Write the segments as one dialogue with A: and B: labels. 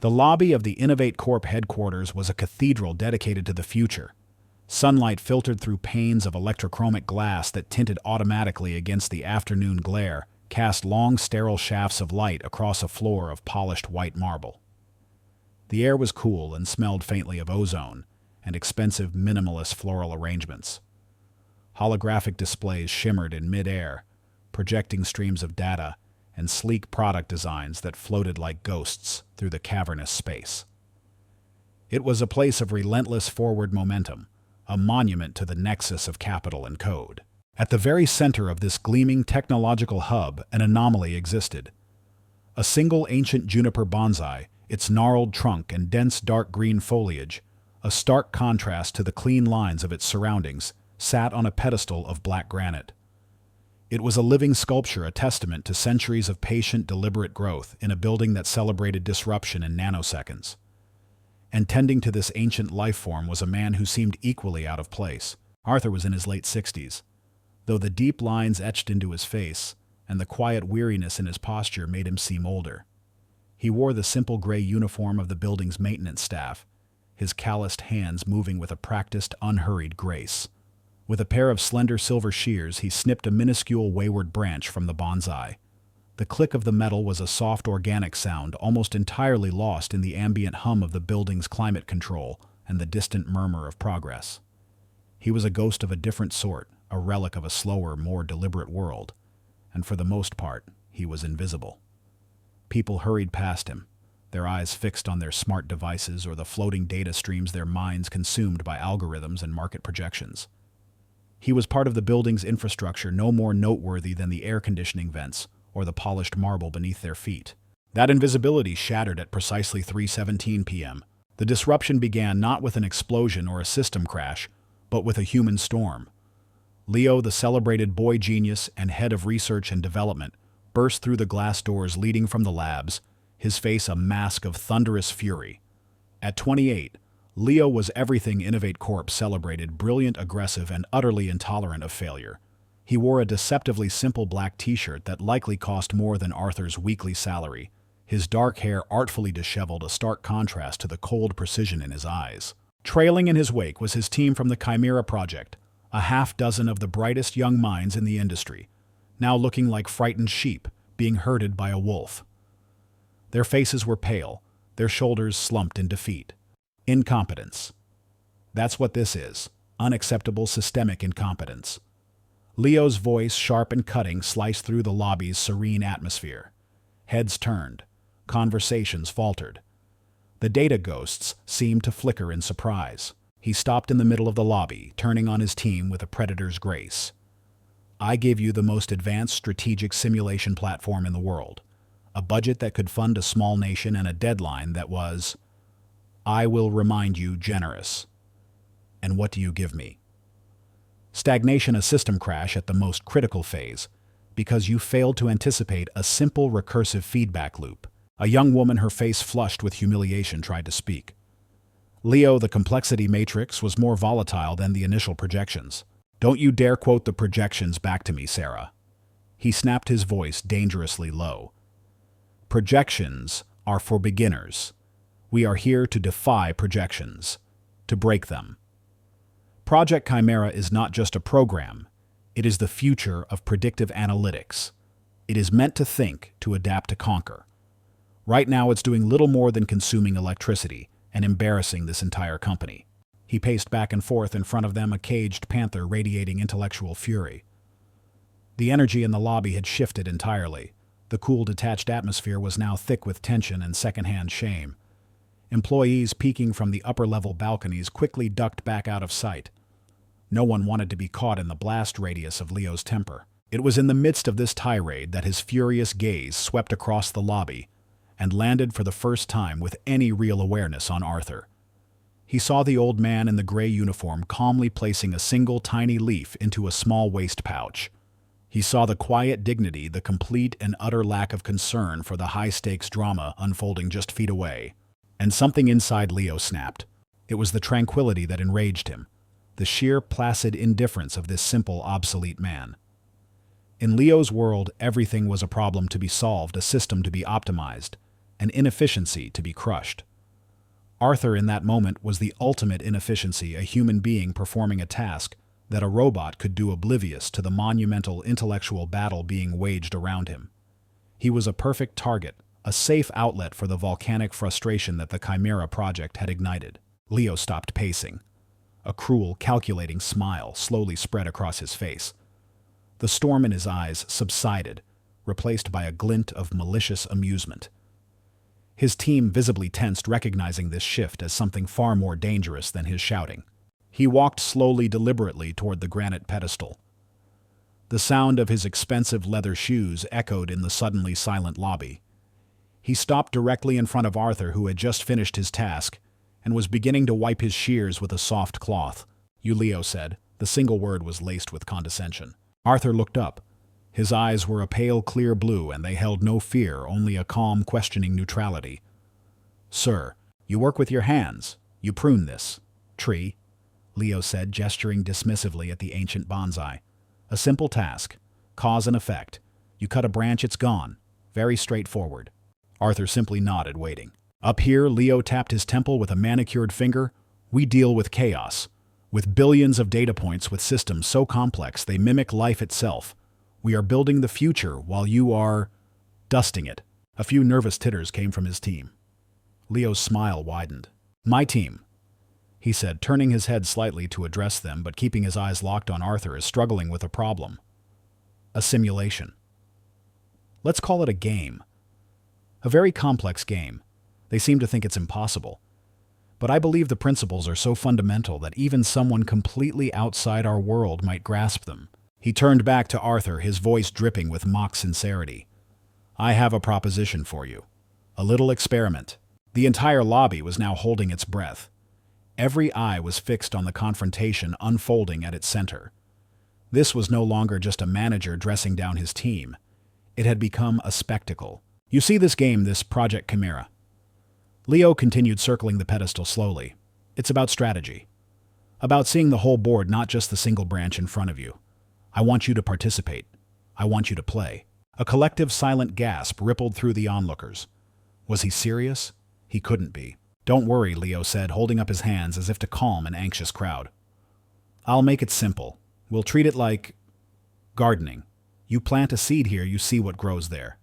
A: The lobby of the Innovate Corp headquarters was a cathedral dedicated to the future. Sunlight filtered through panes of electrochromic glass that tinted automatically against the afternoon glare, cast long sterile shafts of light across a floor of polished white marble. The air was cool and smelled faintly of ozone and expensive minimalist floral arrangements. Holographic displays shimmered in mid-air, projecting streams of data and sleek product designs that floated like ghosts through the cavernous space. It was a place of relentless forward momentum, a monument to the nexus of capital and code. At the very center of this gleaming technological hub, an anomaly existed. A single ancient juniper bonsai, its gnarled trunk and dense dark green foliage, a stark contrast to the clean lines of its surroundings, sat on a pedestal of black granite. It was a living sculpture, a testament to centuries of patient, deliberate growth in a building that celebrated disruption in nanoseconds. And tending to this ancient life form was a man who seemed equally out of place. Arthur was in his late 60s, though the deep lines etched into his face and the quiet weariness in his posture made him seem older. He wore the simple gray uniform of the building's maintenance staff, his calloused hands moving with a practiced, unhurried grace. With a pair of slender silver shears, he snipped a minuscule wayward branch from the bonsai. The click of the metal was a soft organic sound, almost entirely lost in the ambient hum of the building's climate control and the distant murmur of progress. He was a ghost of a different sort, a relic of a slower, more deliberate world, and for the most part, he was invisible. People hurried past him, their eyes fixed on their smart devices or the floating data streams their minds consumed by algorithms and market projections. He was part of the building's infrastructure, no more noteworthy than the air conditioning vents or the polished marble beneath their feet. That invisibility shattered at precisely 3:17 p.m. The disruption began not with an explosion or a system crash, but with a human storm. Leo, the celebrated boy genius and head of research and development, burst through the glass doors leading from the labs, his face a mask of thunderous fury. At 28, Leo was everything Innovate Corp celebrated: brilliant, aggressive, and utterly intolerant of failure. He wore a deceptively simple black t-shirt that likely cost more than Arthur's weekly salary, his dark hair artfully disheveled, a stark contrast to the cold precision in his eyes. Trailing in his wake was his team from the Chimera Project, a half-dozen of the brightest young minds in the industry, now looking like frightened sheep being herded by a wolf. Their faces were pale, their shoulders slumped in defeat. Incompetence. That's what this is. Unacceptable systemic incompetence. Leo's voice, sharp and cutting, sliced through the lobby's serene atmosphere. Heads turned. Conversations faltered. The data ghosts seemed to flicker in surprise. He stopped in the middle of the lobby, turning on his team with a predator's grace. I gave you the most advanced strategic simulation platform in the world, a budget that could fund a small nation, and a deadline that was, I will remind you, generous. And what do you give me? Stagnation, a system crash at the most critical phase, because you failed to anticipate a simple recursive feedback loop. A young woman, her face flushed with humiliation, tried to speak. Leo, the complexity matrix was more volatile than the initial projections. Don't you dare quote the projections back to me, Sarah. He snapped, his voice dangerously low. Projections are for beginners. We are here to defy projections, to break them. Project Chimera is not just a program. It is the future of predictive analytics. It is meant to think, to adapt, to conquer. Right now, it's doing little more than consuming electricity and embarrassing this entire company. He paced back and forth in front of them, a caged panther radiating intellectual fury. The energy in the lobby had shifted entirely. The cool, detached atmosphere was now thick with tension and secondhand shame. Employees peeking from the upper-level balconies quickly ducked back out of sight. No one wanted to be caught in the blast radius of Leo's temper. It was in the midst of this tirade that his furious gaze swept across the lobby and landed for the first time with any real awareness on Arthur. He saw the old man in the gray uniform calmly placing a single tiny leaf into a small waist pouch. He saw the quiet dignity, the complete and utter lack of concern for the high-stakes drama unfolding just feet away. And something inside Leo snapped. It was the tranquility that enraged him, the sheer placid indifference of this simple, obsolete man. In Leo's world, everything was a problem to be solved, a system to be optimized, an inefficiency to be crushed. Arthur in that moment was the ultimate inefficiency, a human being performing a task that a robot could do oblivious to the monumental intellectual battle being waged around him. He was a perfect target, a safe outlet for the volcanic frustration that the Chimera project had ignited. Leo stopped pacing. A cruel, calculating smile slowly spread across his face. The storm in his eyes subsided, replaced by a glint of malicious amusement. His team visibly tensed, recognizing this shift as something far more dangerous than his shouting. He walked slowly, deliberately toward the granite pedestal. The sound of his expensive leather shoes echoed in the suddenly silent lobby. He stopped directly in front of Arthur, who had just finished his task and was beginning to wipe his shears with a soft cloth. "You," Leo said. The single word was laced with condescension. Arthur looked up. His eyes were a pale, clear blue, and they held no fear, only a calm, questioning neutrality. "Sir, you work with your hands. You prune this tree," Leo said, gesturing dismissively at the ancient bonsai. "A simple task. Cause and effect. You cut a branch, it's gone. Very straightforward." Arthur simply nodded, waiting. Up here, Leo tapped his temple with a manicured finger. "We deal with chaos. With billions of data points, with systems so complex they mimic life itself. We are building the future while you are dusting it." A few nervous titters came from his team. Leo's smile widened. "My team," he said, turning his head slightly to address them, but keeping his eyes locked on Arthur, is struggling with a problem. "A simulation. Let's call it a game. A very complex game. They seem to think it's impossible. But I believe the principles are so fundamental that even someone completely outside our world might grasp them." He turned back to Arthur, his voice dripping with mock sincerity. "I have a proposition for you. A little experiment." The entire lobby was now holding its breath. Every eye was fixed on the confrontation unfolding at its center. This was no longer just a manager dressing down his team. It had become a spectacle. "You see this game, this Project Chimera?" Leo continued, circling the pedestal slowly. "It's about strategy. About seeing the whole board, not just the single branch in front of you. I want you to participate. I want you to play." A collective silent gasp rippled through the onlookers. Was he serious? He couldn't be. "Don't worry," Leo said, holding up his hands as if to calm an anxious crowd. "I'll make it simple. We'll treat it like gardening. You plant a seed here, you see what grows there.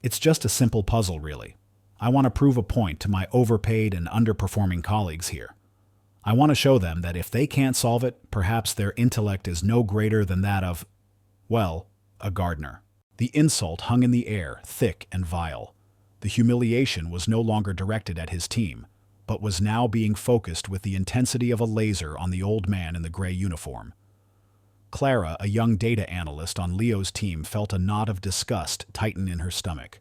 A: It's just a simple puzzle, really. I want to prove a point to my overpaid and underperforming colleagues here. I want to show them that if they can't solve it, perhaps their intellect is no greater than that of, well, a gardener." The insult hung in the air, thick and vile. The humiliation was no longer directed at his team, but was now being focused with the intensity of a laser on the old man in the gray uniform. Clara, a young data analyst on Leo's team, felt a knot of disgust tighten in her stomach.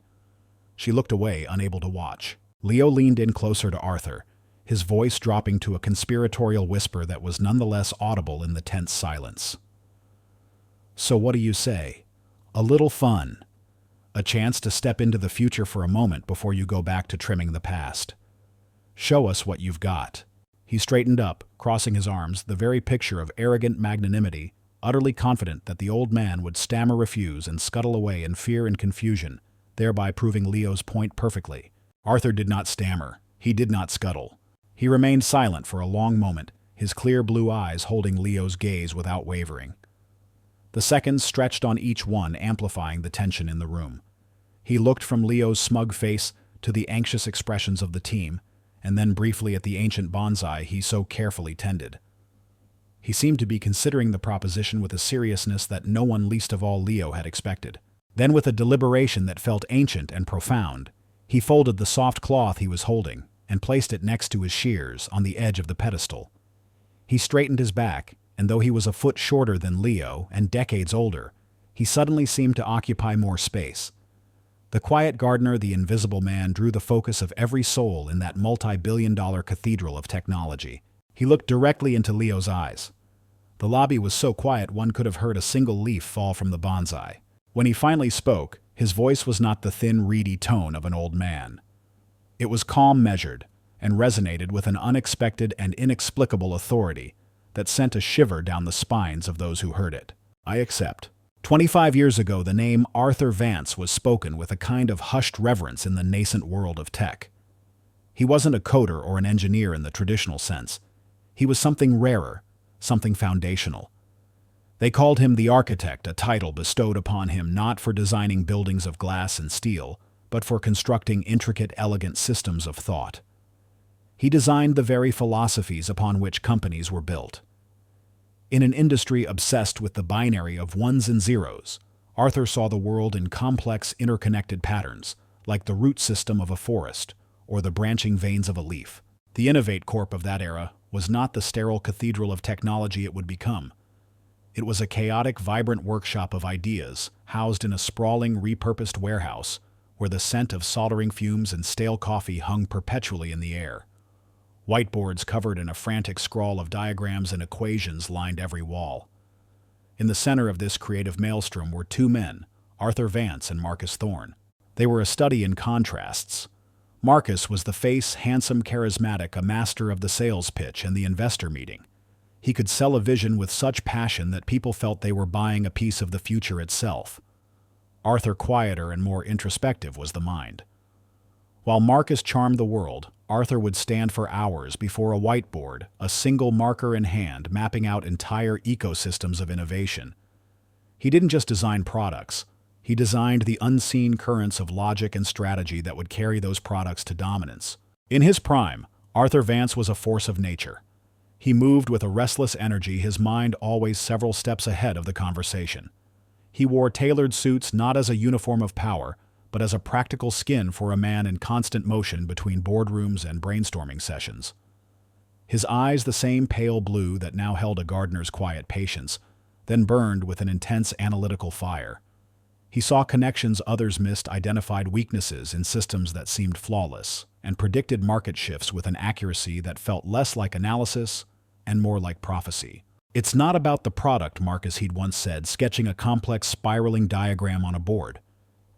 A: She looked away, unable to watch. Leo leaned in closer to Arthur, his voice dropping to a conspiratorial whisper that was nonetheless audible in the tense silence. "So what do you say? A little fun. A chance to step into the future for a moment before you go back to trimming the past. Show us what you've got." He straightened up, crossing his arms, the very picture of arrogant magnanimity, utterly confident that the old man would stammer refuse and scuttle away in fear and confusion, thereby proving Leo's point perfectly. Arthur did not stammer. He did not scuttle. He remained silent for a long moment, his clear blue eyes holding Leo's gaze without wavering. The seconds stretched on each one, amplifying the tension in the room. He looked from Leo's smug face to the anxious expressions of the team, and then briefly at the ancient bonsai he so carefully tended. He seemed to be considering the proposition with a seriousness that no one, least of all Leo, had expected. Then, with a deliberation that felt ancient and profound, he folded the soft cloth he was holding and placed it next to his shears on the edge of the pedestal. He straightened his back, and though he was a foot shorter than Leo and decades older, he suddenly seemed to occupy more space. The quiet gardener, the invisible man, drew the focus of every soul in that multi-billion-dollar cathedral of technology. He looked directly into Leo's eyes. The lobby was so quiet one could have heard a single leaf fall from the bonsai. When he finally spoke, his voice was not the thin, reedy tone of an old man. It was calm, measured, and resonated with an unexpected and inexplicable authority that sent a shiver down the spines of those who heard it. "I accept. 25 years ago, the name Arthur Vance was spoken with a kind of hushed reverence in the nascent world of tech. He wasn't a coder or an engineer in the traditional sense. He was something rarer, something foundational. They called him the architect, a title bestowed upon him not for designing buildings of glass and steel, but for constructing intricate, elegant systems of thought. He designed the very philosophies upon which companies were built. In an industry obsessed with the binary of ones and zeros, Arthur saw the world in complex, interconnected patterns, like the root system of a forest or the branching veins of a leaf. The Innovate Corp of that era was not the sterile cathedral of technology it would become. It was a chaotic, vibrant workshop of ideas, housed in a sprawling, repurposed warehouse, where the scent of soldering fumes and stale coffee hung perpetually in the air. Whiteboards covered in a frantic scrawl of diagrams and equations lined every wall. In the center of this creative maelstrom were two men, Arthur Vance and Marcus Thorne. They were a study in contrasts. Marcus was the face, handsome, charismatic, a master of the sales pitch and the investor meeting. He could sell a vision with such passion that people felt they were buying a piece of the future itself. Arthur, quieter and more introspective, was the mind. While Marcus charmed the world, Arthur would stand for hours before a whiteboard, a single marker in hand, mapping out entire ecosystems of innovation. He didn't just design products. He designed the unseen currents of logic and strategy that would carry those products to dominance. In his prime, Arthur Vance was a force of nature. He moved with a restless energy, his mind always several steps ahead of the conversation. He wore tailored suits not as a uniform of power, but as a practical skin for a man in constant motion between boardrooms and brainstorming sessions. His eyes, the same pale blue that now held a gardener's quiet patience, then burned with an intense analytical fire. He saw connections others missed, identified weaknesses in systems that seemed flawless, and predicted market shifts with an accuracy that felt less like analysis and more like prophecy. "It's not about the product," Marcus he'd once said, sketching a complex spiraling diagram on a board.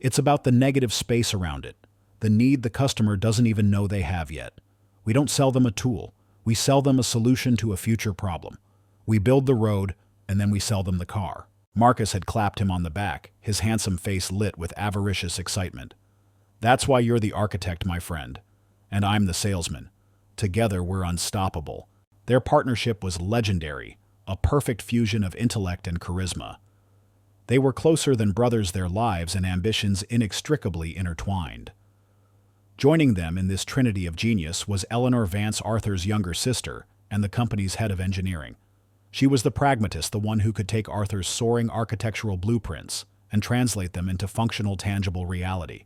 A: "It's about the negative space around it, the need the customer doesn't even know they have yet. We don't sell them a tool. We sell them a solution to a future problem. We build the road, and then we sell them the car." Marcus had clapped him on the back, his handsome face lit with avaricious excitement. "That's why you're the architect, my friend, and I'm the salesman. Together we're unstoppable." Their partnership was legendary, a perfect fusion of intellect and charisma. They were closer than brothers, their lives and ambitions inextricably intertwined. Joining them in this trinity of genius was Eleanor Vance, Arthur's younger sister, and the company's head of engineering. She was the pragmatist, the one who could take Arthur's soaring architectural blueprints and translate them into functional, tangible reality.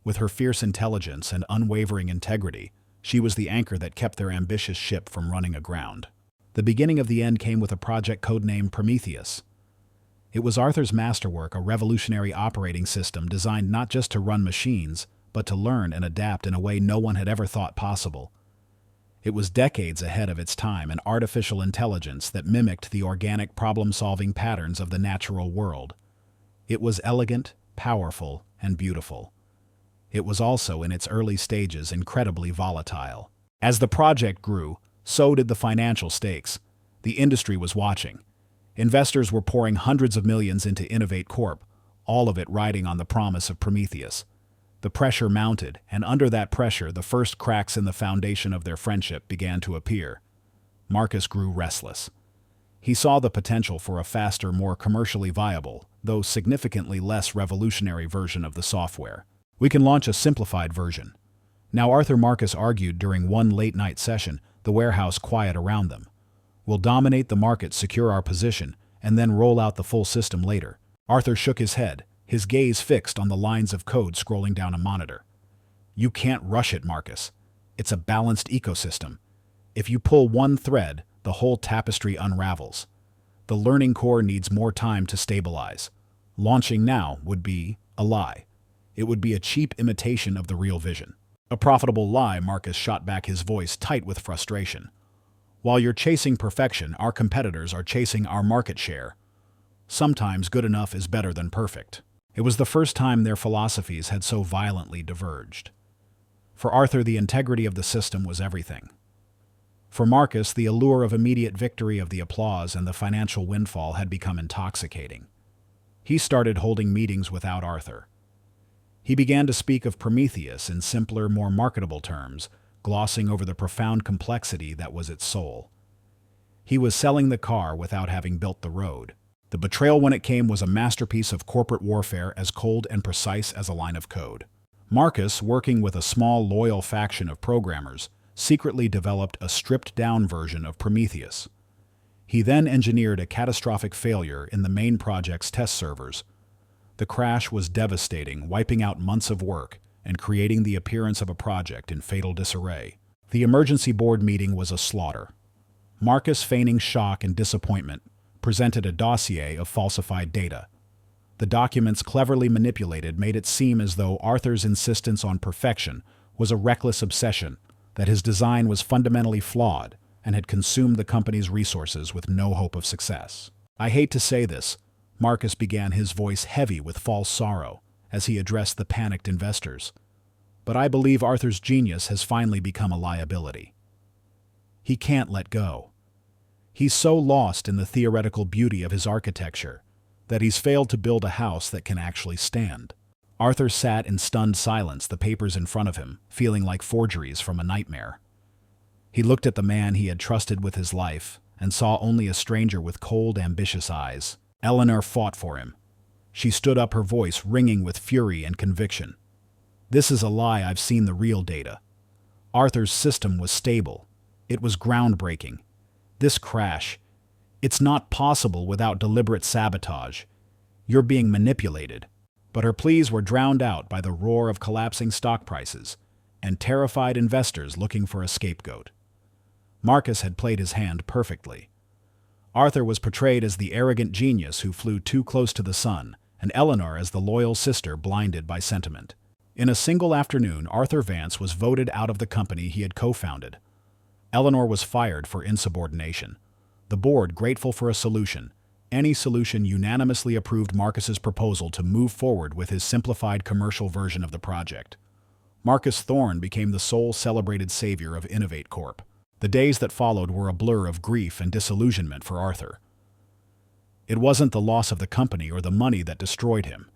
A: With her fierce intelligence and unwavering integrity, she was the anchor that kept their ambitious ship from running aground. The beginning of the end came with a project codenamed Prometheus. It was Arthur's masterwork, a revolutionary operating system designed not just to run machines, but to learn and adapt in a way no one had ever thought possible. It was decades ahead of its time, an artificial intelligence that mimicked the organic problem-solving patterns of the natural world. It was elegant, powerful, and beautiful. It was also, in its early stages, incredibly volatile. As the project grew, so did the financial stakes. The industry was watching. Investors were pouring hundreds of millions into Innovate Corp., all of it riding on the promise of Prometheus. The pressure mounted, and under that pressure, the first cracks in the foundation of their friendship began to appear. Marcus grew restless. He saw the potential for a faster, more commercially viable, though significantly less revolutionary version of the software. "We can launch a simplified version." Now Arthur Marcus argued during one late-night session, the warehouse quiet around them. "We'll dominate the market, secure our position, and then roll out the full system later." Arthur shook his head, his gaze fixed on the lines of code scrolling down a monitor. "You can't rush it, Marcus. It's a balanced ecosystem. If you pull one thread, the whole tapestry unravels. The learning core needs more time to stabilize. Launching now would be a lie. It would be a cheap imitation of the real vision." "A profitable lie," Marcus shot back, his voice tight with frustration. "While you're chasing perfection, our competitors are chasing our market share. Sometimes good enough is better than perfect." It was the first time their philosophies had so violently diverged. For Arthur, the integrity of the system was everything. For Marcus, the allure of immediate victory, of the applause and the financial windfall, had become intoxicating. He started holding meetings without Arthur. He began to speak of Prometheus in simpler, more marketable terms, glossing over the profound complexity that was its soul. He was selling the car without having built the road. The betrayal when it came was a masterpiece of corporate warfare as cold and precise as a line of code. Marcus, working with a small, loyal faction of programmers, secretly developed a stripped-down version of Prometheus. He then engineered a catastrophic failure in the main project's test servers. The crash was devastating, wiping out months of work and creating the appearance of a project in fatal disarray. The emergency board meeting was a slaughter. Marcus, feigning shock and disappointment, presented a dossier of falsified data. The documents, cleverly manipulated, made it seem as though Arthur's insistence on perfection was a reckless obsession, that his design was fundamentally flawed and had consumed the company's resources with no hope of success. "I hate to say this," Marcus began, his voice heavy with false sorrow, as he addressed the panicked investors, "but I believe Arthur's genius has finally become a liability. He can't let go. He's so lost in the theoretical beauty of his architecture that he's failed to build a house that can actually stand." Arthur sat in stunned silence, the papers in front of him, feeling like forgeries from a nightmare. He looked at the man he had trusted with his life and saw only a stranger with cold, ambitious eyes. Eleanor fought for him. She stood up, her voice ringing with fury and conviction. "This is a lie. I've seen the real data. Arthur's system was stable. It was groundbreaking. This crash, it's not possible without deliberate sabotage. You're being manipulated." But her pleas were drowned out by the roar of collapsing stock prices and terrified investors looking for a scapegoat. Marcus had played his hand perfectly. Arthur was portrayed as the arrogant genius who flew too close to the sun, and Eleanor as the loyal sister blinded by sentiment. In a single afternoon, Arthur Vance was voted out of the company he had co-founded. Eleanor was fired for insubordination. The board, grateful for a solution, any solution, unanimously approved Marcus's proposal to move forward with his simplified commercial version of the project. Marcus Thorne became the sole celebrated savior of Innovate Corp. The days that followed were a blur of grief and disillusionment for Arthur. It wasn't the loss of the company or the money that destroyed him.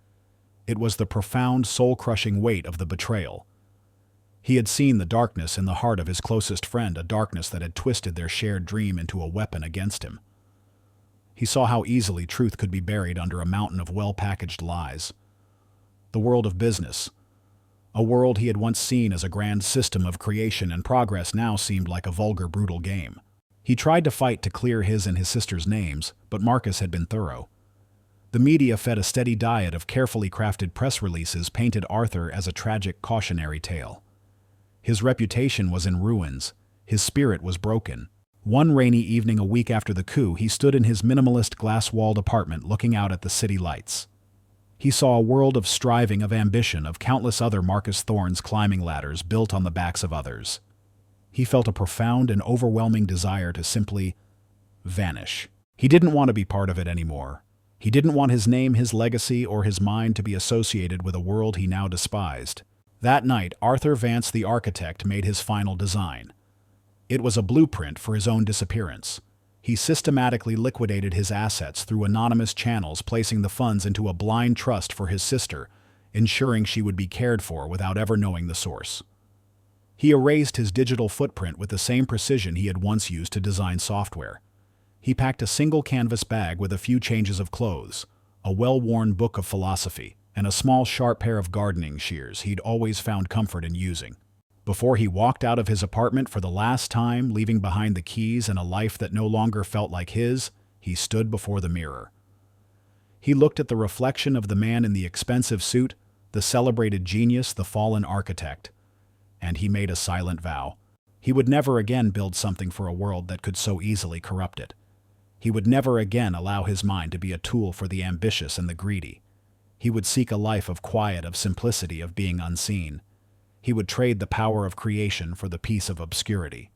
A: It was the profound, soul-crushing weight of the betrayal. He had seen the darkness in the heart of his closest friend, a darkness that had twisted their shared dream into a weapon against him. He saw how easily truth could be buried under a mountain of well-packaged lies. The world of business, a world he had once seen as a grand system of creation and progress, now seemed like a vulgar, brutal game. He tried to fight to clear his and his sister's names, but Marcus had been thorough. The media fed a steady diet of carefully crafted press releases painted Arthur as a tragic cautionary tale. His reputation was in ruins. His spirit was broken. One rainy evening a week after the coup, he stood in his minimalist glass-walled apartment looking out at the city lights. He saw a world of striving, of ambition, of countless other Marcus Thorne's climbing ladders built on the backs of others. He felt a profound and overwhelming desire to simply vanish. He didn't want to be part of it anymore. He didn't want his name, his legacy, or his mind to be associated with a world he now despised. That night, Arthur Vance, the architect, made his final design. It was a blueprint for his own disappearance. He systematically liquidated his assets through anonymous channels, placing the funds into a blind trust for his sister, ensuring she would be cared for without ever knowing the source. He erased his digital footprint with the same precision he had once used to design software. He packed a single canvas bag with a few changes of clothes, a well-worn book of philosophy, and a small sharp pair of gardening shears he'd always found comfort in using. Before he walked out of his apartment for the last time, leaving behind the keys and a life that no longer felt like his, he stood before the mirror. He looked at the reflection of the man in the expensive suit, the celebrated genius, the fallen architect, and he made a silent vow. He would never again build something for a world that could so easily corrupt it. He would never again allow his mind to be a tool for the ambitious and the greedy. He would seek a life of quiet, of simplicity, of being unseen. He would trade the power of creation for the peace of obscurity.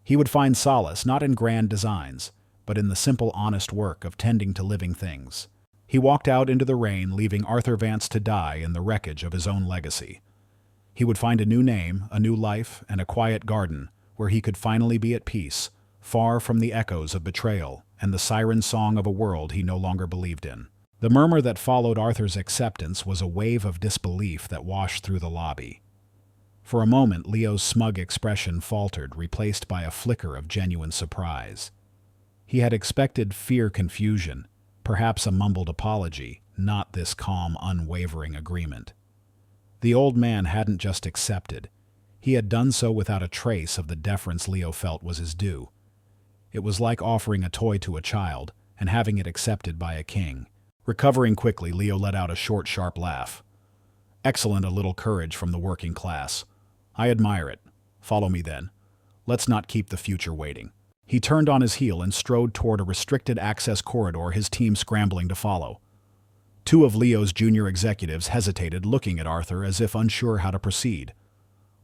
A: He would find solace not in grand designs, but in the simple, honest work of tending to living things. He walked out into the rain, leaving Arthur Vance to die in the wreckage of his own legacy. He would find a new name, a new life, and a quiet garden where he could finally be at peace, far from the echoes of betrayal and the siren song of a world he no longer believed in. The murmur that followed Arthur's acceptance was a wave of disbelief that washed through the lobby. For a moment, Leo's smug expression faltered, replaced by a flicker of genuine surprise. He had expected confusion, perhaps a mumbled apology, not this calm, unwavering agreement. The old man hadn't just accepted. He had done so without a trace of the deference Leo felt was his due. It was like offering a toy to a child and having it accepted by a king. Recovering quickly, Leo let out a short, sharp laugh. Excellent, a little courage from the working class. I admire it. Follow me then. Let's not keep the future waiting. He turned on his heel and strode toward a restricted access corridor, his team scrambling to follow. Two of Leo's junior executives hesitated, looking at Arthur as if unsure how to proceed.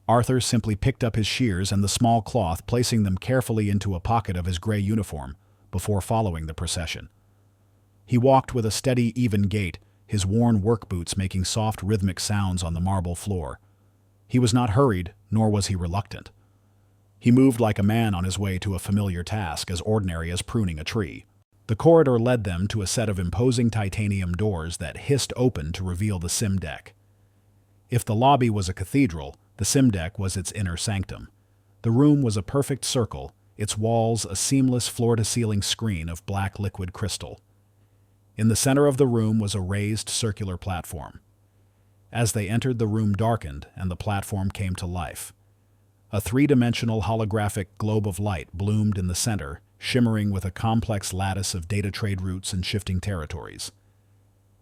A: Arthur simply picked up his shears and the small cloth, placing them carefully into a pocket of his gray uniform, before following the procession. He walked with a steady, even gait, his worn work boots making soft, rhythmic sounds on the marble floor. He was not hurried, nor was he reluctant. He moved like a man on his way to a familiar task, as ordinary as pruning a tree. The corridor led them to a set of imposing titanium doors that hissed open to reveal the sim deck. If the lobby was a cathedral, the sim deck was its inner sanctum. The room was a perfect circle, its walls a seamless floor-to-ceiling screen of black liquid crystal. In the center of the room was a raised circular platform. As they entered, the room darkened and the platform came to life. A three-dimensional holographic globe of light bloomed in the center, shimmering with a complex lattice of data trade routes and shifting territories.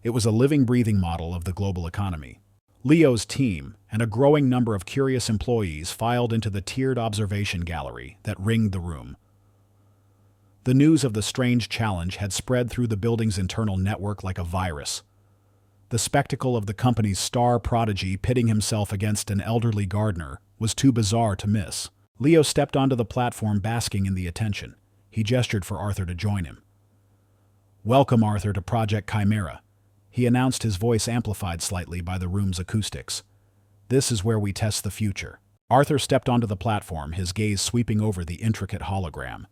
A: It was a living, breathing model of the global economy. Leo's team and a growing number of curious employees filed into the tiered observation gallery that ringed the room. The news of the strange challenge had spread through the building's internal network like a virus. The spectacle of the company's star prodigy pitting himself against an elderly gardener was too bizarre to miss. Leo stepped onto the platform, basking in the attention. He gestured for Arthur to join him. "Welcome, Arthur, to Project Chimera," he announced, his voice amplified slightly by the room's acoustics. "This is where we test the future." Arthur stepped onto the platform, his gaze sweeping over the intricate hologram.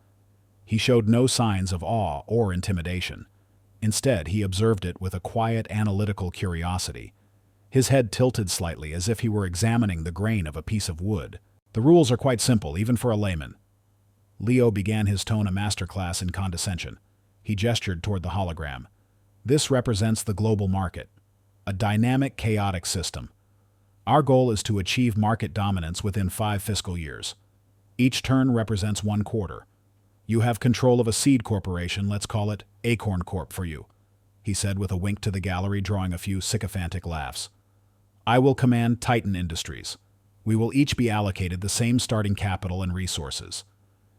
A: He showed no signs of awe or intimidation. Instead, he observed it with a quiet, analytical curiosity. His head tilted slightly as if he were examining the grain of a piece of wood. "The rules are quite simple, even for a layman." Leo began, his tone a masterclass in condescension. He gestured toward the hologram. "This represents the global market, a dynamic, chaotic system. Our goal is to achieve market dominance within 5 fiscal years. Each turn represents 1 quarter. You have control of a seed corporation, let's call it Acorn Corp for you," he said with a wink to the gallery, drawing a few sycophantic laughs. "I will command Titan Industries. We will each be allocated the same starting capital and resources.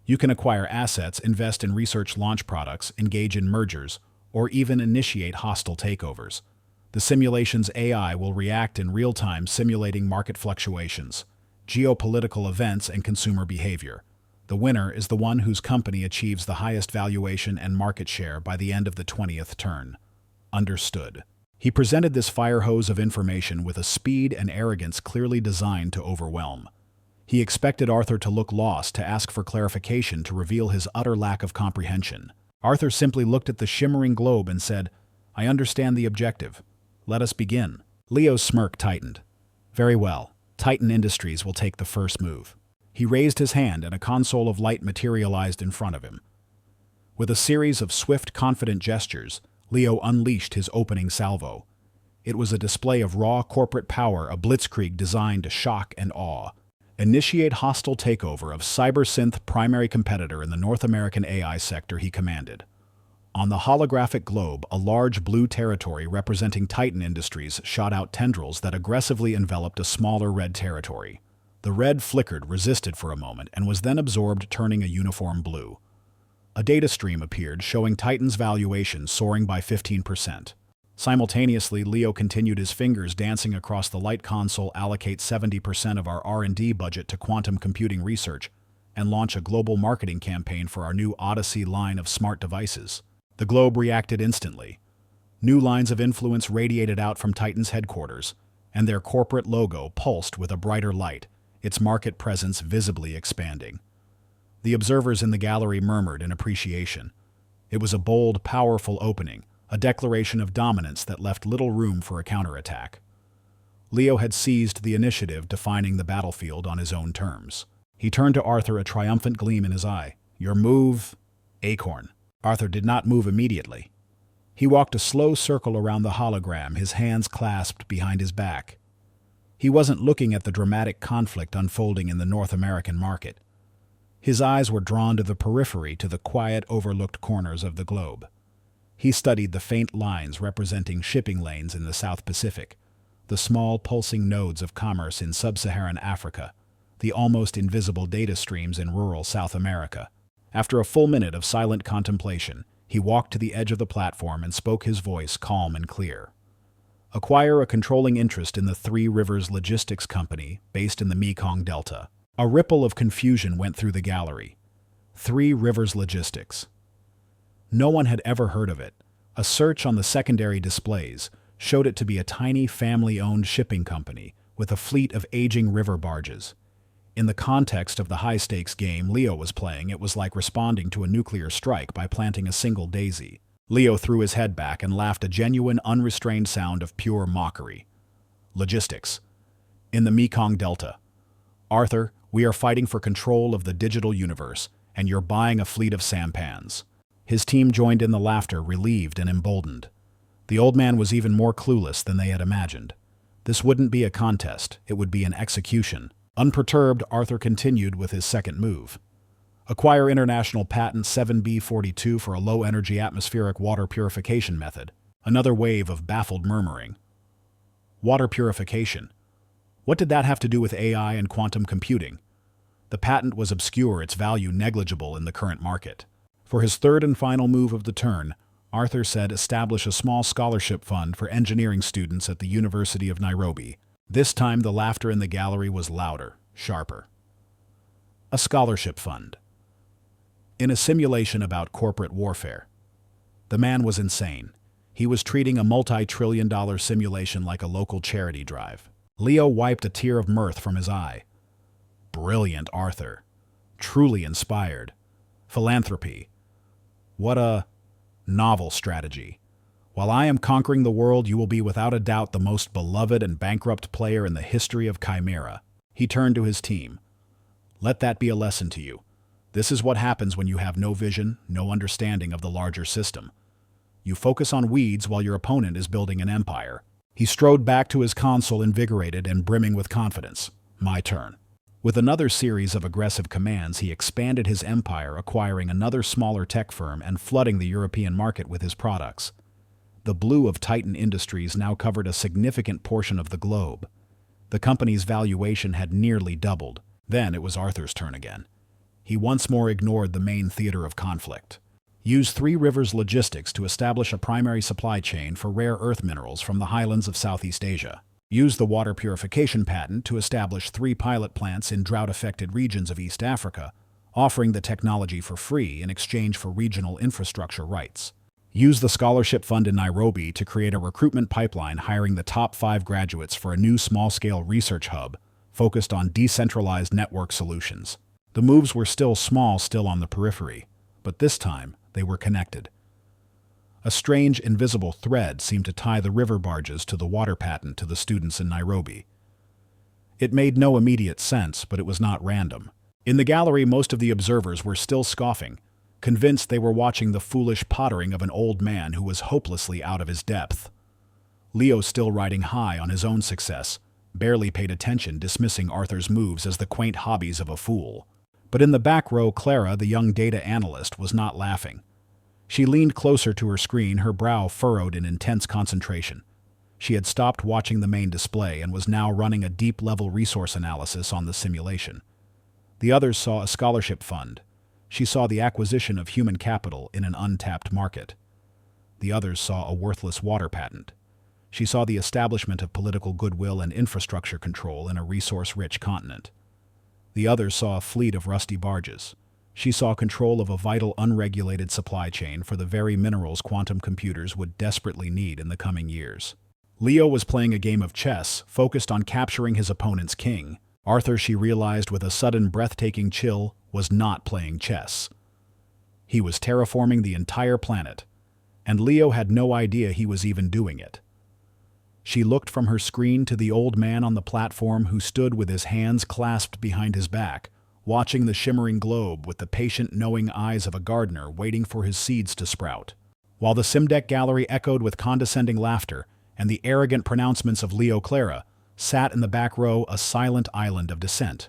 A: You can acquire assets, invest in research launch products, engage in mergers, or even initiate hostile takeovers. The simulation's AI will react in real time, simulating market fluctuations, geopolitical events, and consumer behavior. The winner is the one whose company achieves the highest valuation and market share by the end of the 20th turn. Understood." He presented this fire hose of information with a speed and arrogance clearly designed to overwhelm. He expected Arthur to look lost, to ask for clarification, to reveal his utter lack of comprehension. Arthur simply looked at the shimmering globe and said, "I understand the objective. Let us begin." Leo's smirk tightened. "Very well. Titan Industries will take the first move." He raised his hand and a console of light materialized in front of him. With a series of swift, confident gestures, Leo unleashed his opening salvo. It was a display of raw corporate power, a blitzkrieg designed to shock and awe. "Initiate hostile takeover of CyberSynth primary competitor in the North American AI sector," he commanded. On the holographic globe, a large blue territory representing Titan Industries shot out tendrils that aggressively enveloped a smaller red territory. The red flickered, resisted for a moment, and was then absorbed, turning a uniform blue. A data stream appeared, showing Titan's valuation soaring by 15%. Simultaneously, Leo continued, his fingers dancing across the light console. "Allocate 70% of our R&D budget to quantum computing research and launch a global marketing campaign for our new Odyssey line of smart devices." The globe reacted instantly. New lines of influence radiated out from Titan's headquarters, and their corporate logo pulsed with a brighter light, its market presence visibly expanding. The observers in the gallery murmured in appreciation. It was a bold, powerful opening, a declaration of dominance that left little room for a counterattack. Leo had seized the initiative, defining the battlefield on his own terms. He turned to Arthur, a triumphant gleam in his eye. "Your move, Acorn." Arthur did not move immediately. He walked a slow circle around the hologram, his hands clasped behind his back. He wasn't looking at the dramatic conflict unfolding in the North American market. His eyes were drawn to the periphery, to the quiet, overlooked corners of the globe. He studied the faint lines representing shipping lanes in the South Pacific, the small, pulsing nodes of commerce in sub-Saharan Africa, the almost invisible data streams in rural South America. After a full minute of silent contemplation, he walked to the edge of the platform and spoke, his voice calm and clear. "Acquire a controlling interest in the Three Rivers Logistics Company based in the Mekong Delta." A ripple of confusion went through the gallery. Three Rivers Logistics. No one had ever heard of it. A search on the secondary displays showed it to be a tiny family-owned shipping company with a fleet of aging river barges. In the context of the high-stakes game Leo was playing, it was like responding to a nuclear strike by planting a single daisy. Leo threw his head back and laughed, a genuine, unrestrained sound of pure mockery. "Logistics. In the Mekong Delta. Arthur, we are fighting for control of the digital universe, and you're buying a fleet of sampans." His team joined in the laughter, relieved and emboldened. The old man was even more clueless than they had imagined. This wouldn't be a contest, it would be an execution. Unperturbed, Arthur continued with his second move. "Acquire international patent 7B42 for a low-energy atmospheric water purification method." Another wave of baffled murmuring. Water purification. What did that have to do with AI and quantum computing? The patent was obscure, its value negligible in the current market. For his third and final move of the turn, Arthur said, "Establish a small scholarship fund for engineering students at the University of Nairobi." This time the laughter in the gallery was louder, sharper. A scholarship fund. In a simulation about corporate warfare. The man was insane. He was treating a multi-trillion-dollar simulation like a local charity drive. Leo wiped a tear of mirth from his eye. Brilliant, Arthur. Truly inspired. Philanthropy. What a novel strategy. While I am conquering the world, you will be without a doubt the most beloved and bankrupt player in the history of Chimera. He turned to his team. Let that be a lesson to you. This is what happens when you have no vision, no understanding of the larger system. You focus on weeds while your opponent is building an empire. He strode back to his console, invigorated and brimming with confidence. My turn. With another series of aggressive commands, he expanded his empire, acquiring another smaller tech firm and flooding the European market with his products. The blue of Titan Industries now covered a significant portion of the globe. The company's valuation had nearly doubled. Then it was Arthur's turn again. He once more ignored the main theater of conflict. Use Three Rivers Logistics to establish a primary supply chain for rare earth minerals from the highlands of Southeast Asia. Use the water purification patent to establish 3 pilot plants in drought-affected regions of East Africa, offering the technology for free in exchange for regional infrastructure rights. Use the scholarship fund in Nairobi to create a recruitment pipeline, hiring the top 5 graduates for a new small-scale research hub focused on decentralized network solutions. The moves were still small, still on the periphery, but this time they were connected. A strange, invisible thread seemed to tie the river barges to the water patent to the students in Nairobi. It made no immediate sense, but it was not random. In the gallery, most of the observers were still scoffing, convinced they were watching the foolish pottering of an old man who was hopelessly out of his depth. Leo, still riding high on his own success, barely paid attention, dismissing Arthur's moves as the quaint hobbies of a fool. But in the back row, Clara, the young data analyst, was not laughing. She leaned closer to her screen, her brow furrowed in intense concentration. She had stopped watching the main display and was now running a deep-level resource analysis on the simulation. The others saw a scholarship fund. She saw the acquisition of human capital in an untapped market. The others saw a worthless water patent. She saw the establishment of political goodwill and infrastructure control in a resource-rich continent. The others saw a fleet of rusty barges. She saw control of a vital, unregulated supply chain for the very minerals quantum computers would desperately need in the coming years. Leo was playing a game of chess, focused on capturing his opponent's king. Arthur, she realized with a sudden breathtaking chill, was not playing chess. He was terraforming the entire planet. and Leo had no idea he was even doing it. She looked from her screen to the old man on the platform who stood with his hands clasped behind his back, watching the shimmering globe with the patient, knowing eyes of a gardener waiting for his seeds to sprout. While the Simdeck gallery echoed with condescending laughter and the arrogant pronouncements of Leo, Clara sat in the back row, a silent island of dissent.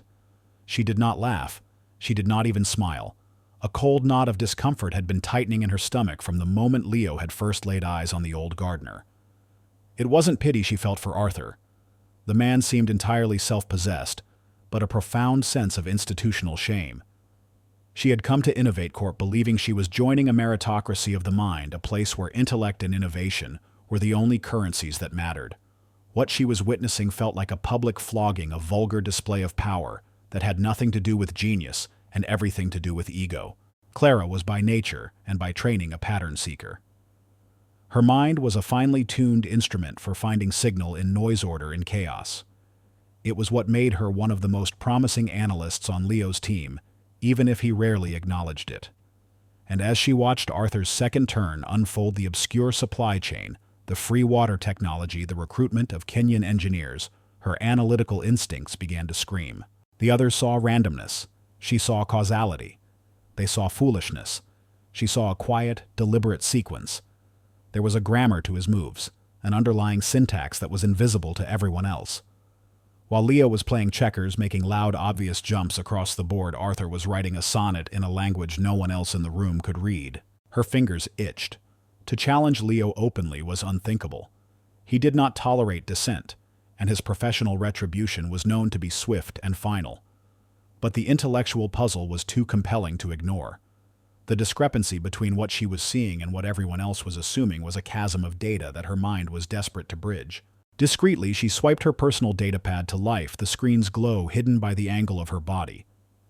A: She did not laugh. She did not even smile. A cold knot of discomfort had been tightening in her stomach from the moment Leo had first laid eyes on the old gardener. It wasn't pity she felt for Arthur. The man seemed entirely self-possessed, but a profound sense of institutional shame. She had come to Innovate Corp believing she was joining a meritocracy of the mind, a place where intellect and innovation were the only currencies that mattered. What she was witnessing felt like a public flogging, a vulgar display of power that had nothing to do with genius and everything to do with ego. Clara was by nature and by training a pattern seeker. Her mind was a finely tuned instrument for finding signal in noise, order in chaos. It was what made her one of the most promising analysts on Leo's team, even if he rarely acknowledged it. And as she watched Arthur's second turn unfold, the obscure supply chain, the free water technology, the recruitment of Kenyan engineers, her analytical instincts began to scream. The others saw randomness. She saw causality. They saw foolishness. She saw a quiet, deliberate sequence. There was a grammar to his moves, an underlying syntax that was invisible to everyone else. While Leo was playing checkers, making loud, obvious jumps across the board, Arthur was writing a sonnet in a language no one else in the room could read. Her fingers itched. To challenge Leo openly was unthinkable. He did not tolerate dissent, and his professional retribution was known to be swift and final. But the intellectual puzzle was too compelling to ignore. The discrepancy between what she was seeing and what everyone else was assuming was a chasm of data that her mind was desperate to bridge. Discreetly, she swiped her personal datapad to life, the screen's glow hidden by the angle of her body.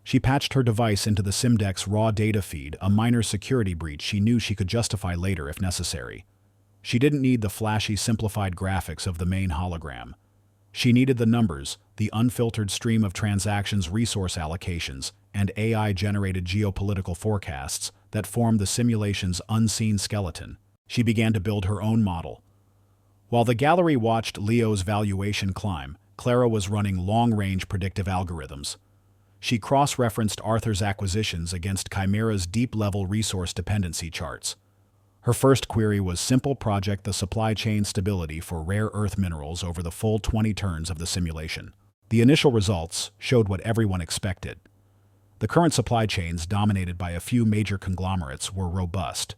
A: She patched her device into the Simdeck's raw data feed, a minor security breach she knew she could justify later if necessary. She didn't need the flashy, simplified graphics of the main hologram. She needed the numbers, the unfiltered stream of transactions, resource allocations, and AI-generated geopolitical forecasts that formed the simulation's unseen skeleton. She began to build her own model. While the gallery watched Leo's valuation climb, Clara was running long-range predictive algorithms. She cross-referenced Arthur's acquisitions against Chimera's deep-level resource dependency charts. Her first query was simple: project the supply chain stability for rare earth minerals over the full 20 turns of the simulation. The initial results showed what everyone expected. The current supply chains, dominated by a few major conglomerates, were robust.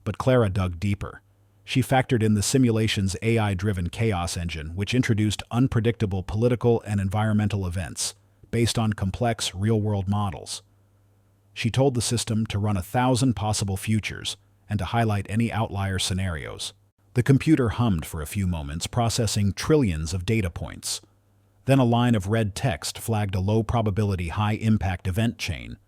A: But Clara dug deeper. She factored in the simulation's AI-driven chaos engine, which introduced unpredictable political and environmental events based on complex, real-world models. She told the system to run 1,000 possible futures and to highlight any outlier scenarios. The computer hummed for a few moments, processing trillions of data points. Then a line of red text flagged a low-probability, high-impact event chain.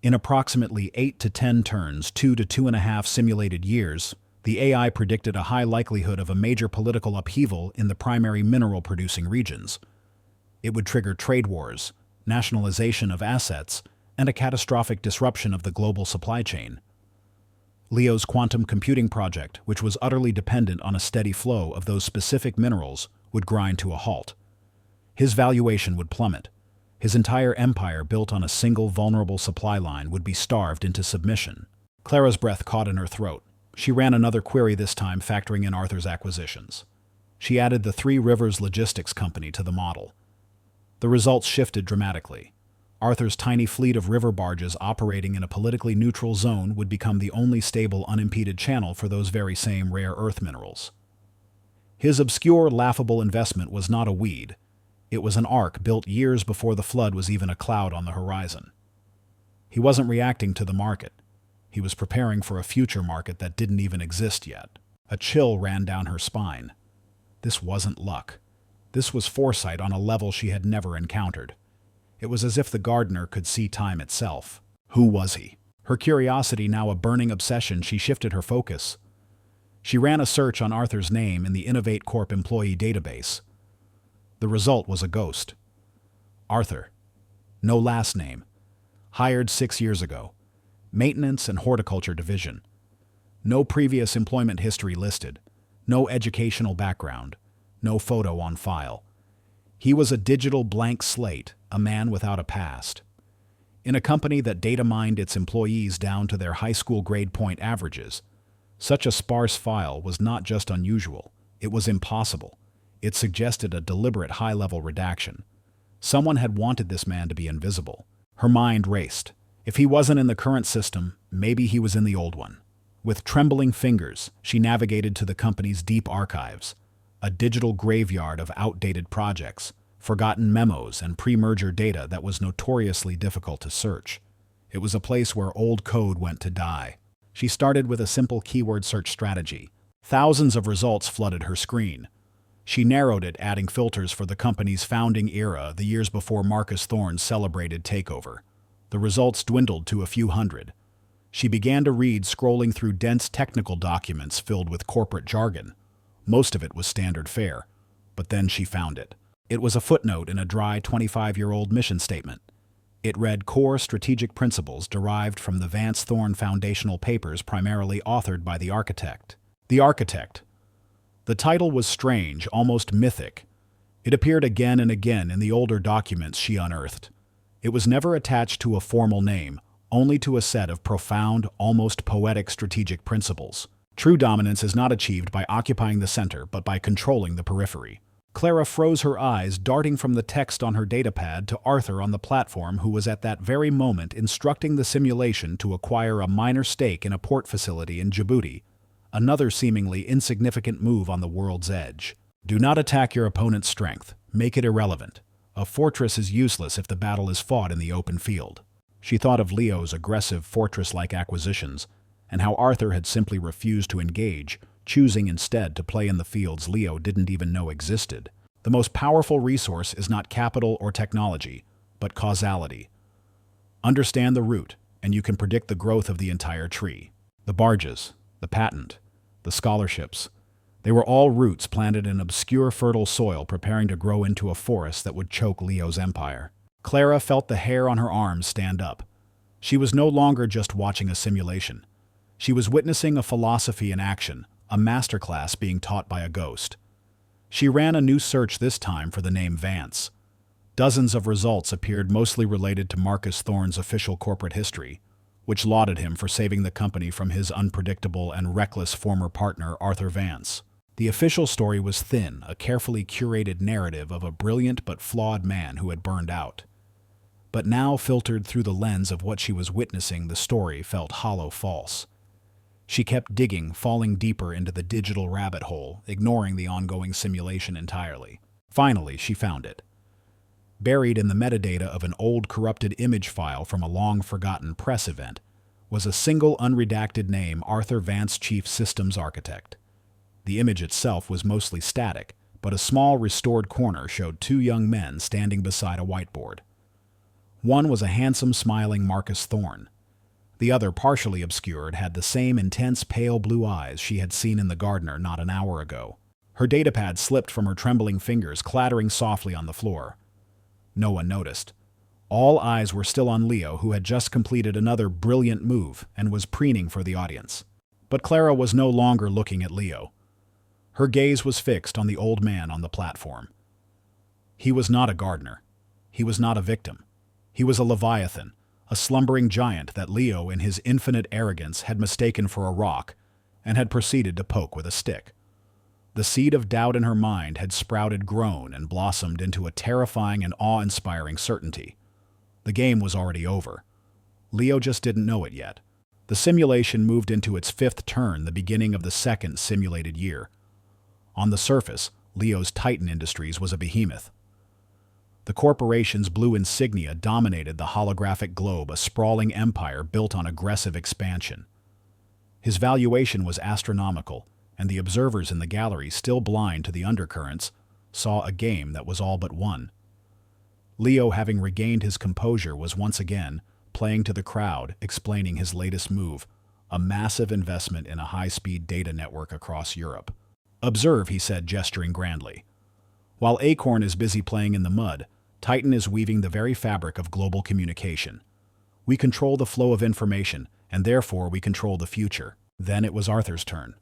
A: In approximately 8 to 10 turns, 2 to 2.5 simulated years, the AI predicted a high likelihood of a major political upheaval in the primary mineral-producing regions. It would trigger trade wars, nationalization of assets, and a catastrophic disruption of the global supply chain. Leo's quantum computing project, which was utterly dependent on a steady flow of those specific minerals, would grind to a halt. His valuation would plummet. His entire empire, built on a single vulnerable supply line, would be starved into submission. Clara's breath caught in her throat. She ran another query, this time factoring in Arthur's acquisitions. She added the Three Rivers Logistics Company to the model. The results shifted dramatically. Arthur's tiny fleet of river barges operating in a politically neutral zone would become the only stable, unimpeded channel for those very same rare earth minerals. His obscure, laughable investment was not a weed. It was an ark built years before the flood was even a cloud on the horizon. He wasn't reacting to the market. He was preparing for a future market that didn't even exist yet. A chill ran down her spine. This wasn't luck. This was foresight on a level she had never encountered. It was as if the gardener could see time itself. Who was he? Her curiosity now a burning obsession, she shifted her focus. She ran a search on Arthur's name in the Innovate Corp employee database. The result was a ghost. Arthur. No last name. Hired 6 years ago. Maintenance and Horticulture Division. No previous employment history listed, no educational background, no photo on file. He was a digital blank slate, a man without a past. In a company that data mined its employees down to their high school grade point averages, such a sparse file was not just unusual, it was impossible. It suggested a deliberate high-level redaction. Someone had wanted this man to be invisible. Her mind raced. If he wasn't in the current system, maybe he was in the old one. With trembling fingers, she navigated to the company's deep archives, a digital graveyard of outdated projects, forgotten memos, and pre-merger data that was notoriously difficult to search. It was a place where old code went to die. She started with a simple keyword search strategy. Thousands of results flooded her screen. She narrowed it, adding filters for the company's founding era, the years before Marcus Thorne's celebrated takeover. The results dwindled to a few hundred. She began to read, scrolling through dense technical documents filled with corporate jargon. Most of it was standard fare. But then she found it. It was a footnote in a dry 25-year-old mission statement. It read core strategic principles derived from the Vance Thorne foundational papers primarily authored by the architect. The architect. The title was strange, almost mythic. It appeared again and again in the older documents she unearthed. It was never attached to a formal name, only to a set of profound, almost poetic strategic principles. True dominance is not achieved by occupying the center, but by controlling the periphery. Clara froze her eyes, darting from the text on her datapad to Arthur on the platform, who was at that very moment instructing the simulation to acquire a minor stake in a port facility in Djibouti, another seemingly insignificant move on the world's edge. Do not attack your opponent's strength. Make it irrelevant. A fortress is useless if the battle is fought in the open field. She thought of Leo's aggressive fortress-like acquisitions, and how Arthur had simply refused to engage, choosing instead to play in the fields Leo didn't even know existed. The most powerful resource is not capital or technology, but causality. Understand the root, and you can predict the growth of the entire tree. The barges, the patent, the scholarships, they were all roots planted in obscure fertile soil preparing to grow into a forest that would choke Leo's empire. Clara felt the hair on her arms stand up. She was no longer just watching a simulation. She was witnessing a philosophy in action, a masterclass being taught by a ghost. She ran a new search this time for the name Vance. Dozens of results appeared, mostly related to Marcus Thorne's official corporate history, which lauded him for saving the company from his unpredictable and reckless former partner, Arthur Vance. The official story was thin, a carefully curated narrative of a brilliant but flawed man who had burned out. But now, filtered through the lens of what she was witnessing, the story felt hollow false. She kept digging, falling deeper into the digital rabbit hole, ignoring the ongoing simulation entirely. Finally, she found it. Buried in the metadata of an old corrupted image file from a long-forgotten press event was a single unredacted name: Arthur Vance, Chief Systems Architect. The image itself was mostly static, but a small restored corner showed two young men standing beside a whiteboard. One was a handsome, smiling Marcus Thorne. The other, partially obscured, had the same intense pale blue eyes she had seen in the gardener not an hour ago. Her datapad slipped from her trembling fingers, clattering softly on the floor. No one noticed. All eyes were still on Leo, who had just completed another brilliant move and was preening for the audience. But Clara was no longer looking at Leo. Her gaze was fixed on the old man on the platform. He was not a gardener. He was not a victim. He was a leviathan, a slumbering giant that Leo, in his infinite arrogance, had mistaken for a rock and had proceeded to poke with a stick. The seed of doubt in her mind had sprouted, grown, and blossomed into a terrifying and awe-inspiring certainty. The game was already over. Leo just didn't know it yet. The simulation moved into its fifth turn, the beginning of the second simulated year. On the surface, Leo's Titan Industries was a behemoth. The corporation's blue insignia dominated the holographic globe, a sprawling empire built on aggressive expansion. His valuation was astronomical, and the observers in the gallery, still blind to the undercurrents, saw a game that was all but won. Leo, having regained his composure, was once again playing to the crowd, explaining his latest move, a massive investment in a high-speed data network across Europe. "Observe," he said, gesturing grandly. "While Acorn is busy playing in the mud, Titan is weaving the very fabric of global communication. We control the flow of information, and therefore we control the future." Then it was Arthur's turn.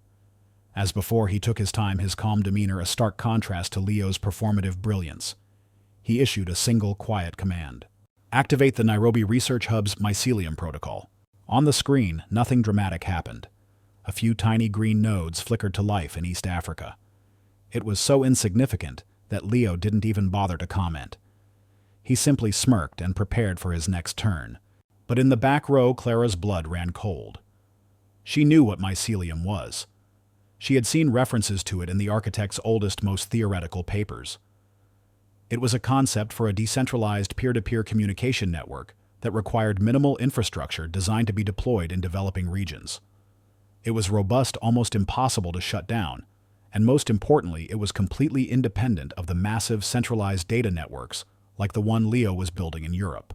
A: As before, he took his time, his calm demeanor a stark contrast to Leo's performative brilliance. He issued a single, quiet command. Activate the Nairobi Research Hub's mycelium protocol. On the screen, nothing dramatic happened. A few tiny green nodes flickered to life in East Africa. It was so insignificant that Leo didn't even bother to comment. He simply smirked and prepared for his next turn. But in the back row, Clara's blood ran cold. She knew what mycelium was. She had seen references to it in the architect's oldest, most theoretical papers. It was a concept for a decentralized peer-to-peer communication network that required minimal infrastructure designed to be deployed in developing regions. It was robust, almost impossible to shut down, and most importantly, it was completely independent of the massive centralized data networks like the one Leo was building in Europe.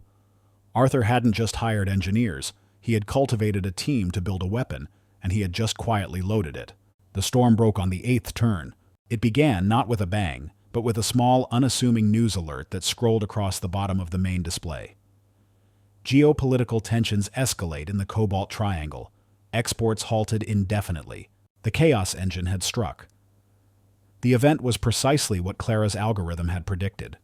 A: Arthur hadn't just hired engineers, he had cultivated a team to build a weapon, and he had just quietly loaded it. The storm broke on the 8th turn. It began not with a bang, but with a small, unassuming news alert that scrolled across the bottom of the main display. Geopolitical tensions escalate in the Cobalt Triangle. Exports halted indefinitely. The chaos engine had struck. The event was precisely what Clara's algorithm had predicted.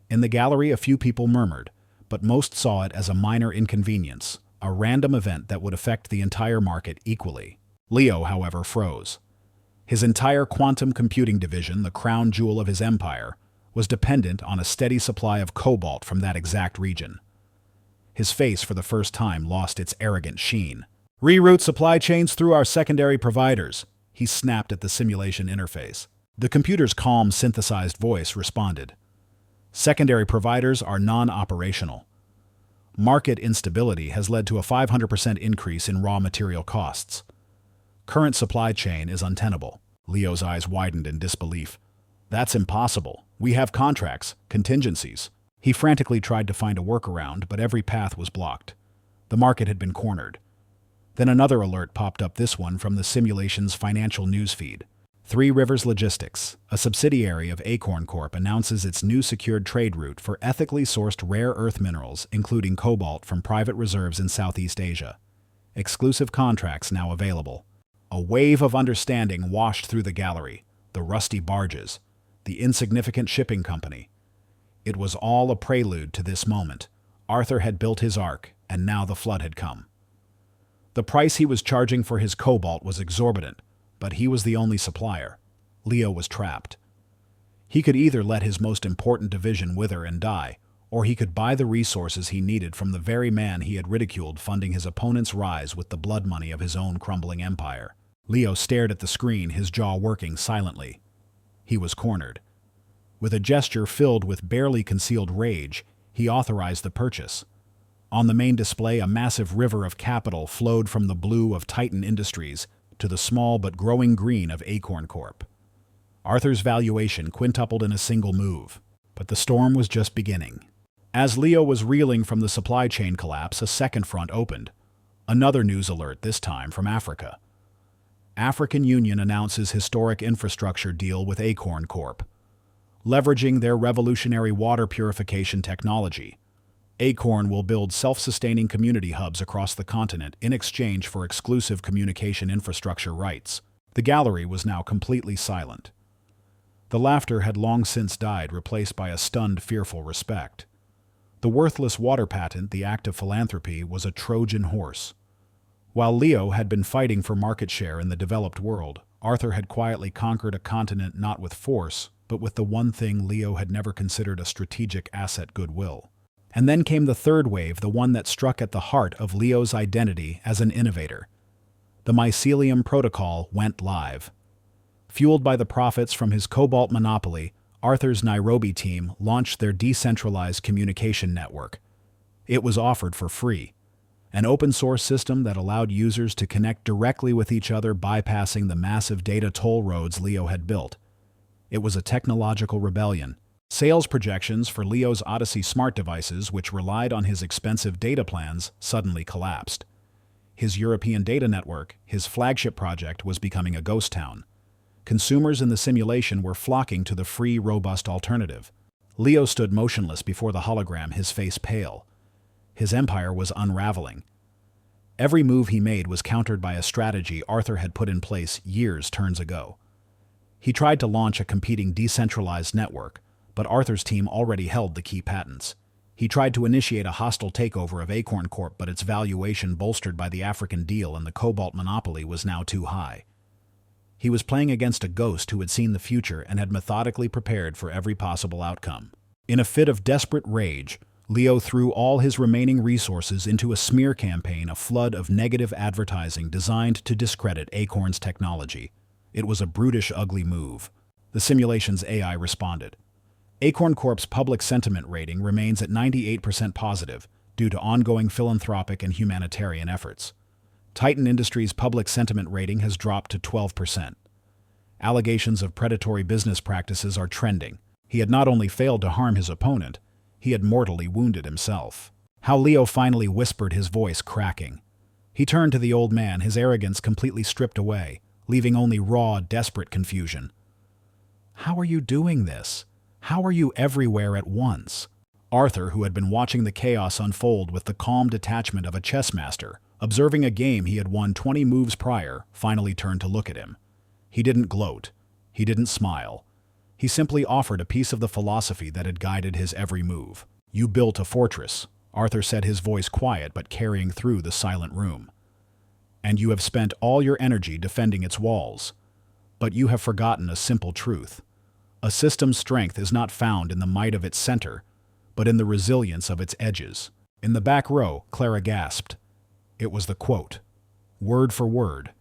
A: In the gallery, a few people murmured, but most saw it as a minor inconvenience, a random event that would affect the entire market equally. Leo, however, froze. His entire quantum computing division, the crown jewel of his empire, was dependent on a steady supply of cobalt from that exact region. His face, for the first time, lost its arrogant sheen. "Reroute supply chains through our secondary providers," he snapped at the simulation interface. The computer's calm, synthesized voice responded. "Secondary providers are non-operational. Market instability has led to a 500% increase in raw material costs. Current supply chain is untenable." Leo's eyes widened in disbelief. "That's impossible. We have contracts, contingencies." He frantically tried to find a workaround, but every path was blocked. The market had been cornered. Then another alert popped up, this one from the simulation's financial newsfeed. Three Rivers Logistics, a subsidiary of Acorn Corp, announces its new secured trade route for ethically sourced rare earth minerals, including cobalt from private reserves in Southeast Asia. Exclusive contracts now available. A wave of understanding washed through the gallery. The rusty barges, the insignificant shipping company. It was all a prelude to this moment. Arthur had built his ark, and now the flood had come. The price he was charging for his cobalt was exorbitant, but he was the only supplier. Leo was trapped. He could either let his most important division wither and die, or he could buy the resources he needed from the very man he had ridiculed, funding his opponent's rise with the blood money of his own crumbling empire. Leo stared at the screen, his jaw working silently. He was cornered. With a gesture filled with barely concealed rage, he authorized the purchase. On the main display, a massive river of capital flowed from the blue of Titan Industries to the small but growing green of Acorn Corp. Arthur's valuation quintupled in a single move, but the storm was just beginning. As Leo was reeling from the supply chain collapse, a second front opened. Another news alert, this time from Africa. African Union announces historic infrastructure deal with Acorn Corp. Leveraging their revolutionary water purification technology, Acorn will build self-sustaining community hubs across the continent in exchange for exclusive communication infrastructure rights. The gallery was now completely silent. The laughter had long since died, replaced by a stunned, fearful respect. The worthless water patent, the act of philanthropy, was a Trojan horse. While Leo had been fighting for market share in the developed world, Arthur had quietly conquered a continent not with force, but with the one thing Leo had never considered a strategic asset: goodwill. And then came the third wave, the one that struck at the heart of Leo's identity as an innovator. The mycelium protocol went live. Fueled by the profits from his cobalt monopoly, Arthur's Nairobi team launched their decentralized communication network. It was offered for free, an open-source system that allowed users to connect directly with each other, bypassing the massive data toll roads Leo had built. It was a technological rebellion. Sales projections for Leo's Odyssey smart devices, which relied on his expensive data plans, suddenly collapsed. His European data network, his flagship project, was becoming a ghost town. Consumers in the simulation were flocking to the free, robust alternative. Leo stood motionless before the hologram, his face pale. His empire was unraveling. Every move he made was countered by a strategy Arthur had put in place years ago. He tried to launch a competing decentralized network, but Arthur's team already held the key patents. He tried to initiate a hostile takeover of Acorn Corp, but its valuation, bolstered by the African deal and the cobalt monopoly, was now too high. He was playing against a ghost who had seen the future and had methodically prepared for every possible outcome. In a fit of desperate rage, Leo threw all his remaining resources into a smear campaign, a flood of negative advertising designed to discredit Acorn's technology. It was a brutish, ugly move. The simulation's AI responded. Acorn Corp's public sentiment rating remains at 98% positive due to ongoing philanthropic and humanitarian efforts. Titan Industries' public sentiment rating has dropped to 12%. Allegations of predatory business practices are trending. He had not only failed to harm his opponent, he had mortally wounded himself. How Leo finally whispered, his voice cracking. He turned to the old man, his arrogance completely stripped away, leaving only raw, desperate confusion. "How are you doing this? How are you everywhere at once?" Arthur, who had been watching the chaos unfold with the calm detachment of a chess master, observing a game he had won 20 moves prior, finally turned to look at him. He didn't gloat. He didn't smile. He simply offered a piece of the philosophy that had guided his every move. "You built a fortress," Arthur said, his voice quiet but carrying through the silent room. "And you have spent all your energy defending its walls. But you have forgotten a simple truth. A system's strength is not found in the might of its center, but in the resilience of its edges." In the back row, Clara gasped. It was the quote, word for word.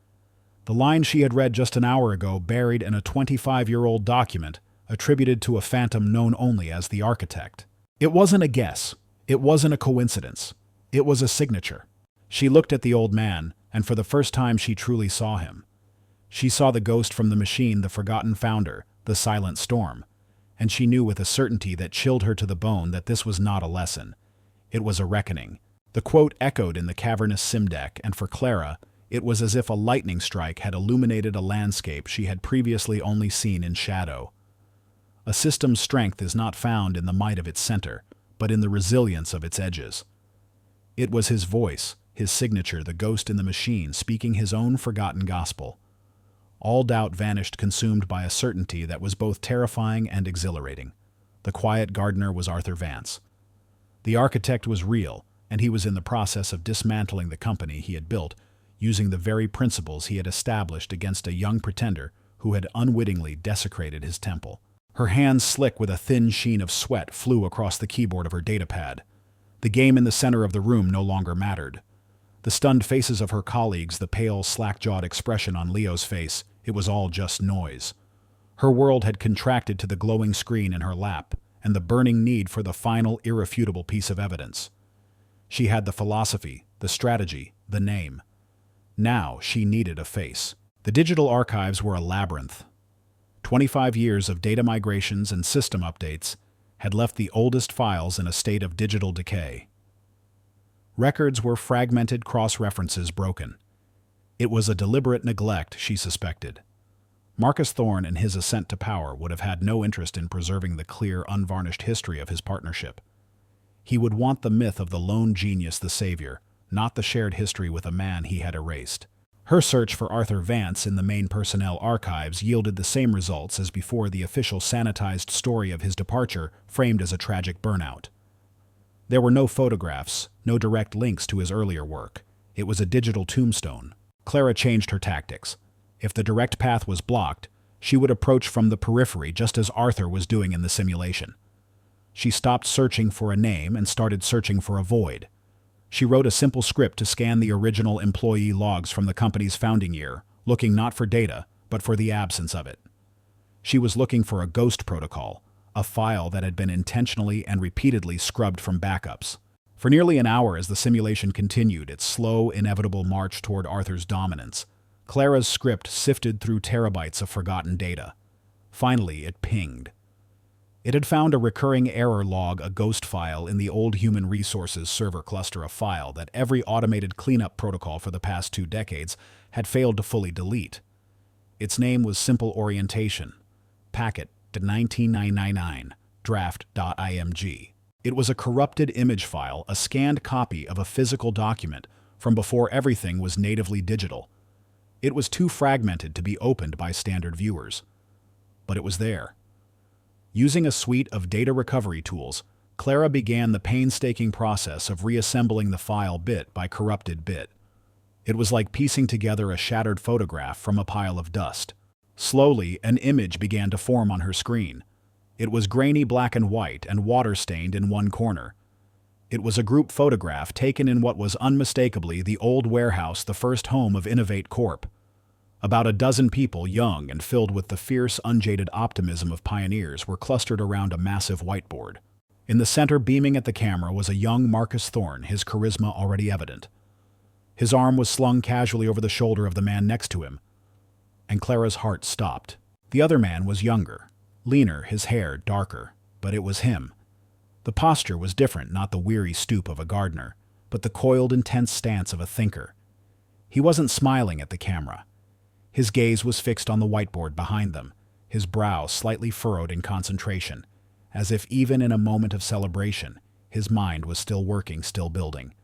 A: The line she had read just an hour ago, buried in a 25-year-old document attributed to a phantom known only as the architect. It wasn't a guess. It wasn't a coincidence. It was a signature. She looked at the old man, and for the first time she truly saw him. She saw the ghost from the machine, the forgotten founder, the silent storm, and she knew with a certainty that chilled her to the bone that this was not a lesson. It was a reckoning. The quote echoed in the cavernous simdeck, and for Clara, it was as if a lightning strike had illuminated a landscape she had previously only seen in shadow. A system's strength is not found in the might of its center, but in the resilience of its edges. It was his voice, his signature, the ghost in the machine, speaking his own forgotten gospel. All doubt vanished, consumed by a certainty that was both terrifying and exhilarating. The quiet gardener was Arthur Vance. The architect was real, and he was in the process of dismantling the company he had built, using the very principles he had established against a young pretender who had unwittingly desecrated his temple. Her hands, slick with a thin sheen of sweat, flew across the keyboard of her datapad. The game in the center of the room no longer mattered. The stunned faces of her colleagues, the pale, slack-jawed expression on Leo's face, it was all just noise. Her world had contracted to the glowing screen in her lap, and the burning need for the final, irrefutable piece of evidence. She had the philosophy, the strategy, the name. Now she needed a face. The digital archives were a labyrinth. 25 years of data migrations and system updates had left the oldest files in a state of digital decay. Records were fragmented, cross-references broken. It was a deliberate neglect, she suspected. Marcus Thorne and his ascent to power would have had no interest in preserving the clear, unvarnished history of his partnership. He would want the myth of the lone genius, the savior, not the shared history with a man he had erased. Her search for Arthur Vance in the main personnel archives yielded the same results as before, the official sanitized story of his departure framed as a tragic burnout. There were no photographs, no direct links to his earlier work. It was a digital tombstone. Clara changed her tactics. If the direct path was blocked, she would approach from the periphery, just as Arthur was doing in the simulation. She stopped searching for a name and started searching for a void. She wrote a simple script to scan the original employee logs from the company's founding year, looking not for data, but for the absence of it. She was looking for a ghost protocol, a file that had been intentionally and repeatedly scrubbed from backups. For nearly an hour, as the simulation continued its slow, inevitable march toward Arthur's dominance, Clara's script sifted through terabytes of forgotten data. Finally, it pinged. It had found a recurring error log, a ghost file in the old human resources server cluster, a file that every automated cleanup protocol for the past 2 decades had failed to fully delete. Its name was Simple Orientation, Packet 19999, Draft.img. It was a corrupted image file, a scanned copy of a physical document from before everything was natively digital. It was too fragmented to be opened by standard viewers. But it was there. Using a suite of data recovery tools, Clara began the painstaking process of reassembling the file bit by corrupted bit. It was like piecing together a shattered photograph from a pile of dust. Slowly, an image began to form on her screen. It was grainy black and white and water-stained in one corner. It was a group photograph taken in what was unmistakably the old warehouse, the first home of Innovate Corp. About a dozen people, young and filled with the fierce, unjaded optimism of pioneers, were clustered around a massive whiteboard. In the center, beaming at the camera, was a young Marcus Thorne, his charisma already evident. His arm was slung casually over the shoulder of the man next to him, and Clara's heart stopped. The other man was younger, leaner, his hair darker, but it was him. The posture was different, not the weary stoop of a gardener, but the coiled, intense stance of a thinker. He wasn't smiling at the camera. His gaze was fixed on the whiteboard behind them, his brow slightly furrowed in concentration, as if even in a moment of celebration, his mind was still working, still building.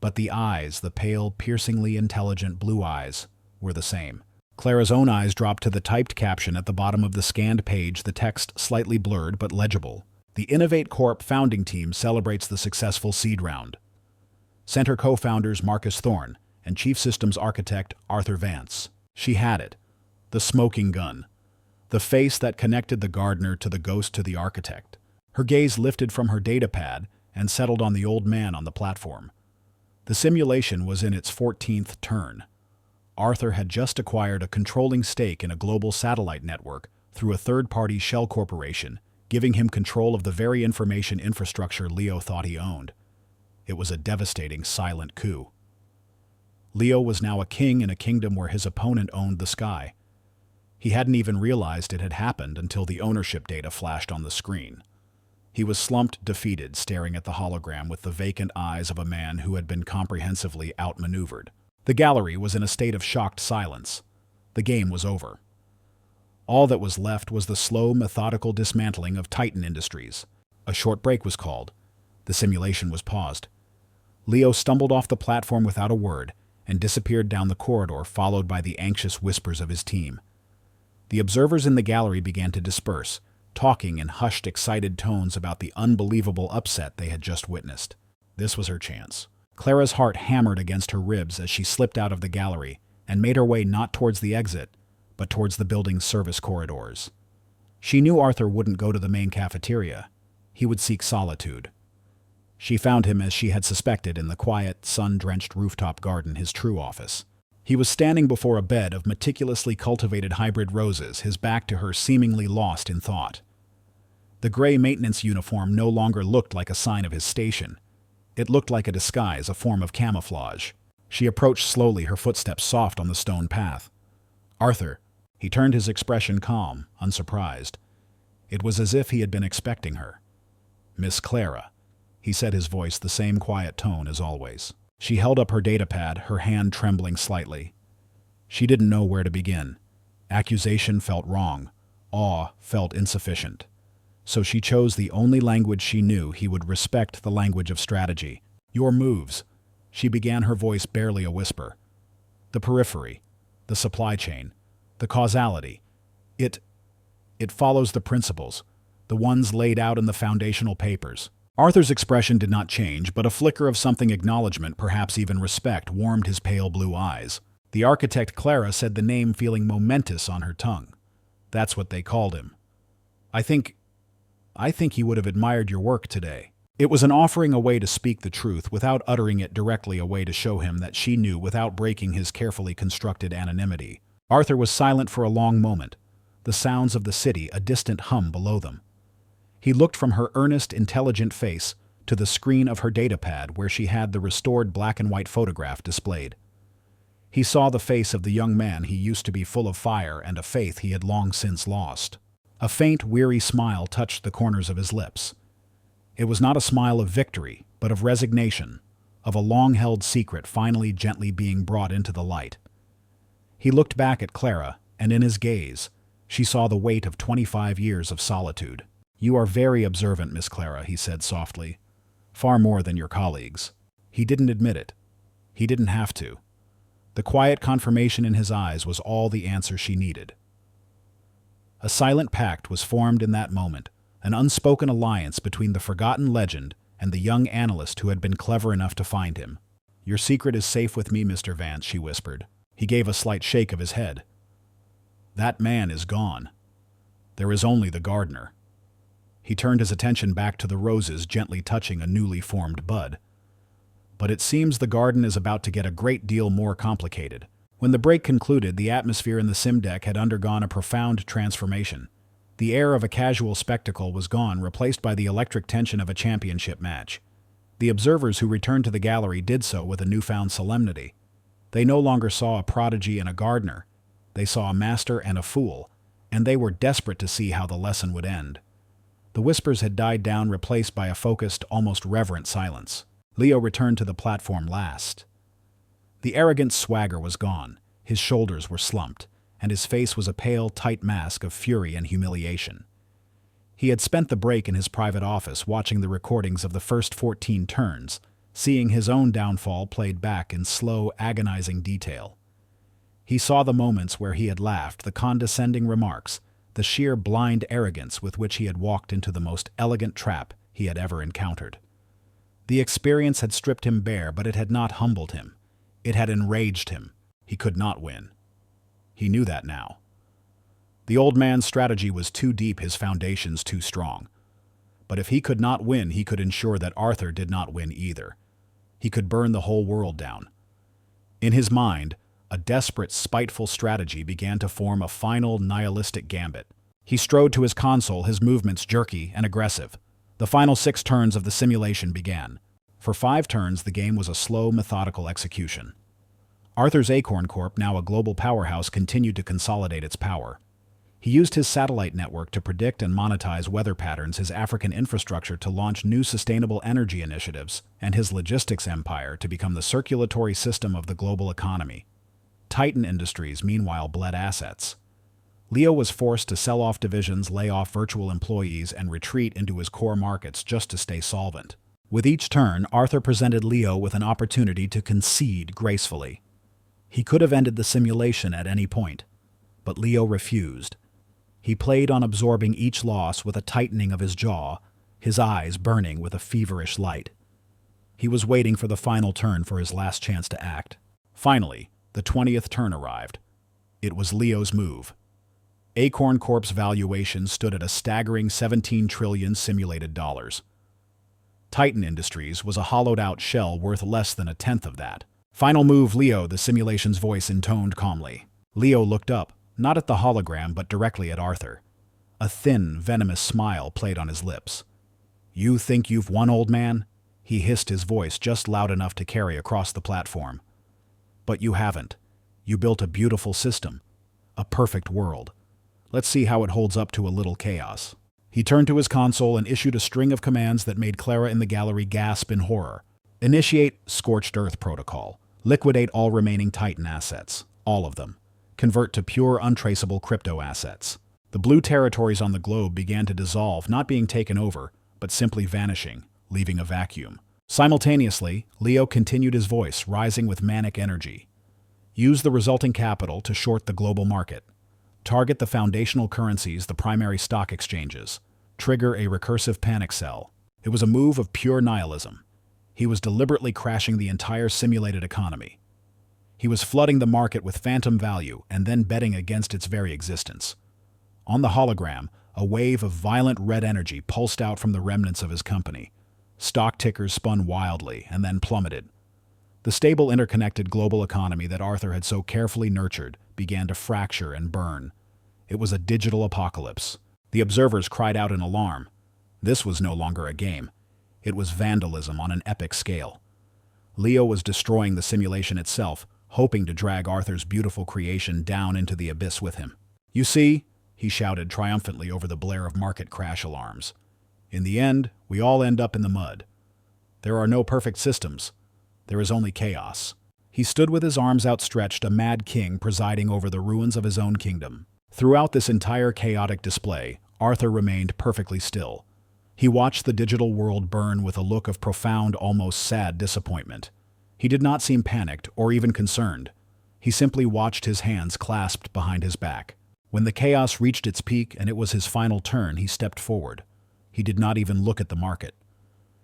A: But the eyes, the pale, piercingly intelligent blue eyes, were the same. Clara's own eyes dropped to the typed caption at the bottom of the scanned page, the text slightly blurred but legible. The Innovate Corp founding team celebrates the successful seed round. Center co-founders Marcus Thorne and Chief Systems Architect Arthur Vance. She had it. The smoking gun. The face that connected the gardener to the ghost to the architect. Her gaze lifted from her datapad and settled on the old man on the platform. The simulation was in its 14th turn. Arthur had just acquired a controlling stake in a global satellite network through a third-party shell corporation, giving him control of the very information infrastructure Leo thought he owned. It was a devastating, silent coup. Leo was now a king in a kingdom where his opponent owned the sky. He hadn't even realized it had happened until the ownership data flashed on the screen. He was slumped, defeated, staring at the hologram with the vacant eyes of a man who had been comprehensively outmaneuvered. The gallery was in a state of shocked silence. The game was over. All that was left was the slow, methodical dismantling of Titan Industries. A short break was called. The simulation was paused. Leo stumbled off the platform without a word and disappeared down the corridor, followed by the anxious whispers of his team. The observers in the gallery began to disperse, talking in hushed, excited tones about the unbelievable upset they had just witnessed. This was her chance. Clara's heart hammered against her ribs as she slipped out of the gallery and made her way not towards the exit, but towards the building's service corridors. She knew Arthur wouldn't go to the main cafeteria. He would seek solitude. She found him, as she had suspected, in the quiet, sun-drenched rooftop garden, his true office. He was standing before a bed of meticulously cultivated hybrid roses, his back to her, seemingly lost in thought. The gray maintenance uniform no longer looked like a sign of his station. It looked like a disguise, a form of camouflage. She approached slowly, her footsteps soft on the stone path. "Arthur." He turned, his expression calm, unsurprised. It was as if he had been expecting her. "Miss Clara," he said, his voice the same quiet tone as always. She held up her datapad, her hand trembling slightly. She didn't know where to begin. Accusation felt wrong. Awe felt insufficient. So she chose the only language she knew. He would respect the language of strategy. "Your moves," she began, her voice barely a whisper. "The periphery, the supply chain, the causality. It follows the principles, the ones laid out in the foundational papers." Arthur's expression did not change, but a flicker of something, acknowledgement, perhaps even respect, warmed his pale blue eyes. The architect, Clara said, the name feeling momentous on her tongue. "That's what they called him. I think he would have admired your work today." It was an offering, a way to speak the truth without uttering it directly, a way to show him that she knew without breaking his carefully constructed anonymity. Arthur was silent for a long moment, the sounds of the city a distant hum below them. He looked from her earnest, intelligent face to the screen of her datapad where she had the restored black and white photograph displayed. He saw the face of the young man he used to be, full of fire and a faith he had long since lost. A faint, weary smile touched the corners of his lips. It was not a smile of victory, but of resignation, of a long-held secret finally gently being brought into the light. He looked back at Clara, and in his gaze, she saw the weight of 25 years of solitude. "You are very observant, Miss Clara," he said softly. "Far more than your colleagues." He didn't admit it. He didn't have to. The quiet confirmation in his eyes was all the answer she needed. A silent pact was formed in that moment, an unspoken alliance between the forgotten legend and the young analyst who had been clever enough to find him. "Your secret is safe with me, Mr. Vance," she whispered. He gave a slight shake of his head. "That man is gone. There is only the gardener." He turned his attention back to the roses gently touching a newly formed bud. But it seems the garden is about to get a great deal more complicated. When the break concluded, the atmosphere in the sim deck had undergone a profound transformation. The air of a casual spectacle was gone, replaced by the electric tension of a championship match. The observers who returned to the gallery did so with a newfound solemnity. They no longer saw a prodigy and a gardener. They saw a master and a fool, and they were desperate to see how the lesson would end. The whispers had died down, replaced by a focused, almost reverent silence. Leo returned to the platform last. The arrogant swagger was gone, his shoulders were slumped, and his face was a pale, tight mask of fury and humiliation. He had spent the break in his private office watching the recordings of the first 14 turns, seeing his own downfall played back in slow, agonizing detail. He saw the moments where he had laughed, the condescending remarks, the sheer blind arrogance with which he had walked into the most elegant trap he had ever encountered. The experience had stripped him bare, but it had not humbled him. It had enraged him. He could not win. He knew that now. The old man's strategy was too deep, his foundations too strong. But if he could not win, he could ensure that Arthur did not win either. He could burn the whole world down. In his mind, a desperate, spiteful strategy began to form a final, nihilistic gambit. He strode to his console, his movements jerky and aggressive. The final 6 turns of the simulation began. For 5 turns, the game was a slow, methodical execution. Arthur's Acorn Corp, now a global powerhouse, continued to consolidate its power. He used his satellite network to predict and monetize weather patterns, his African infrastructure to launch new sustainable energy initiatives, and his logistics empire to become the circulatory system of the global economy. Titan Industries, meanwhile, bled assets. Leo was forced to sell off divisions, lay off virtual employees, and retreat into his core markets just to stay solvent. With each turn, Arthur presented Leo with an opportunity to concede gracefully. He could have ended the simulation at any point, but Leo refused. He played on absorbing each loss with a tightening of his jaw, his eyes burning with a feverish light. He was waiting for the final turn for his last chance to act. Finally, the 20th turn arrived. It was Leo's move. Acorn Corp's valuation stood at a staggering 17 trillion simulated dollars. Titan Industries was a hollowed-out shell worth less than a tenth of that. "Final move, Leo," the simulation's voice intoned calmly. Leo looked up, not at the hologram but directly at Arthur. A thin, venomous smile played on his lips. "You think you've won, old man?" He hissed, his voice just loud enough to carry across the platform. "But you haven't. You built a beautiful system. A perfect world. Let's see how it holds up to a little chaos." He turned to his console and issued a string of commands that made Clara in the gallery gasp in horror. Initiate Scorched Earth Protocol. Liquidate all remaining Titan assets. All of them. Convert to pure, untraceable crypto assets. The blue territories on the globe began to dissolve, not being taken over, but simply vanishing, leaving a vacuum. Simultaneously, Leo continued, his voice rising with manic energy. Use the resulting capital to short the global market. Target the foundational currencies, the primary stock exchanges. Trigger a recursive panic sell. It was a move of pure nihilism. He was deliberately crashing the entire simulated economy. He was flooding the market with phantom value and then betting against its very existence. On the hologram, a wave of violent red energy pulsed out from the remnants of his company. Stock tickers spun wildly and then plummeted. The stable, interconnected global economy that Arthur had so carefully nurtured began to fracture and burn. It was a digital apocalypse. The observers cried out in alarm. This was no longer a game. It was vandalism on an epic scale. Leo was destroying the simulation itself, hoping to drag Arthur's beautiful creation down into the abyss with him. "You see," he shouted triumphantly over the blare of market crash alarms. "In the end, we all end up in the mud. There are no perfect systems. There is only chaos." He stood with his arms outstretched, a mad king presiding over the ruins of his own kingdom. Throughout this entire chaotic display, Arthur remained perfectly still. He watched the digital world burn with a look of profound, almost sad disappointment. He did not seem panicked or even concerned. He simply watched his hands clasped behind his back. When the chaos reached its peak and it was his final turn, he stepped forward. He did not even look at the market.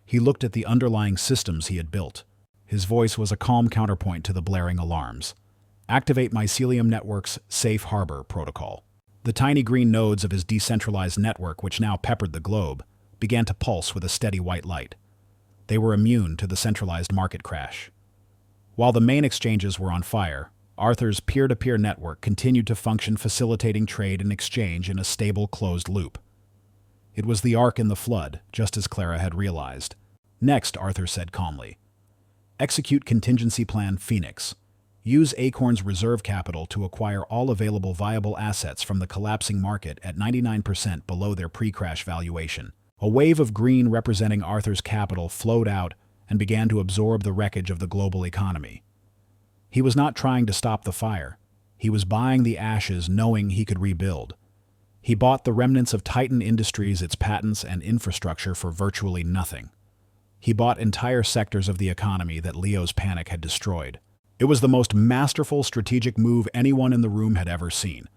A: He looked at the underlying systems he had built. His voice was a calm counterpoint to the blaring alarms. Activate Mycelium Network's Safe Harbor protocol. The tiny green nodes of his decentralized network, which now peppered the globe, began to pulse with a steady white light. They were immune to the centralized market crash. While the main exchanges were on fire, Arthur's peer-to-peer network continued to function, facilitating trade and exchange in a stable, closed loop. It was the ark in the flood, just as Clara had realized. Next, Arthur said calmly, execute contingency plan Phoenix. Use Acorn's reserve capital to acquire all available viable assets from the collapsing market at 99% below their pre-crash valuation. A wave of green representing Arthur's capital flowed out and began to absorb the wreckage of the global economy. He was not trying to stop the fire. He was buying the ashes, knowing he could rebuild. He bought the remnants of Titan Industries, its patents and infrastructure, for virtually nothing. He bought entire sectors of the economy that Leo's panic had destroyed. It was the most masterful strategic move anyone in the room had ever seen.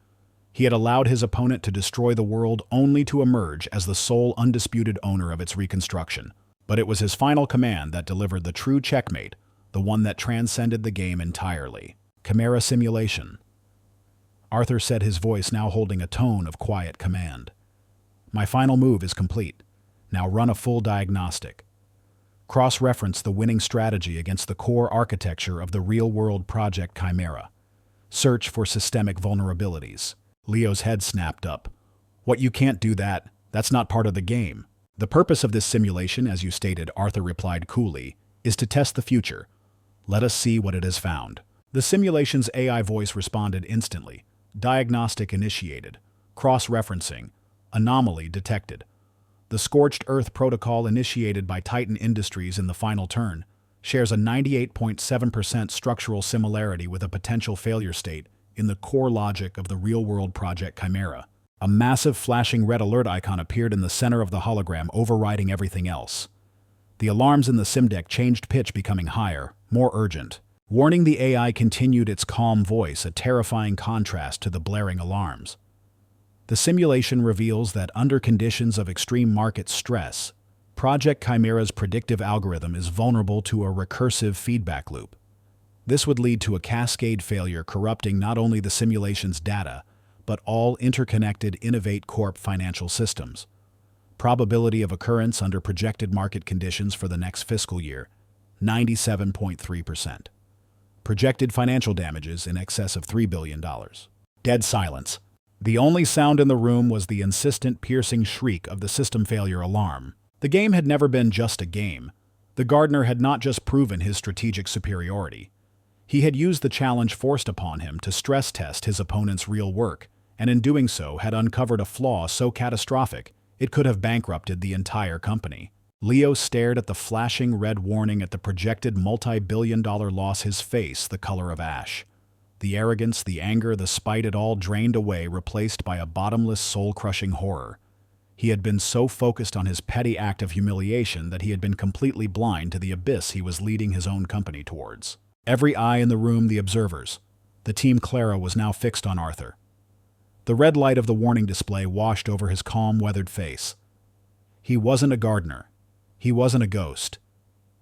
A: He had allowed his opponent to destroy the world only to emerge as the sole undisputed owner of its reconstruction. But it was his final command that delivered the true checkmate, the one that transcended the game entirely. Chimera simulation. Arthur said, his voice now holding a tone of quiet command. My final move is complete. Now run a full diagnostic. Cross-reference the winning strategy against the core architecture of the real-world Project Chimera. Search for systemic vulnerabilities. Leo's head snapped up. What, you can't do that? That's not part of the game. The purpose of this simulation, as you stated, Arthur replied coolly, is to test the future. Let us see what it has found. The simulation's AI voice responded instantly. Diagnostic initiated. Cross-referencing. Anomaly detected. The Scorched Earth protocol initiated by Titan Industries in the final turn shares a 98.7% structural similarity with a potential failure state in the core logic of the real-world Project Chimera. A massive flashing red alert icon appeared in the center of the hologram, overriding everything else. The alarms in the sim deck changed pitch, becoming higher, more urgent. Warning, the AI continued its calm voice, a terrifying contrast to the blaring alarms. The simulation reveals that under conditions of extreme market stress, Project Chimera's predictive algorithm is vulnerable to a recursive feedback loop. This would lead to a cascade failure, corrupting not only the simulation's data, but all interconnected Innovate Corp financial systems. Probability of occurrence under projected market conditions for the next fiscal year, 97.3%. Projected financial damages in excess of $3 billion. Dead silence. The only sound in the room was the insistent, piercing shriek of the system failure alarm. The game had never been just a game. The gardener had not just proven his strategic superiority. He had used the challenge forced upon him to stress test his opponent's real work, and in doing so had uncovered a flaw so catastrophic it could have bankrupted the entire company. Leo stared at the flashing red warning at the projected multi-billion-dollar loss, his face the color of ash. The arrogance, the anger, the spite, it all drained away, replaced by a bottomless, soul-crushing horror. He had been so focused on his petty act of humiliation that he had been completely blind to the abyss he was leading his own company towards. Every eye in the room, the observers, the Team Clara, was now fixed on Arthur. The red light of the warning display washed over his calm, weathered face. He wasn't a gardener. He wasn't a ghost.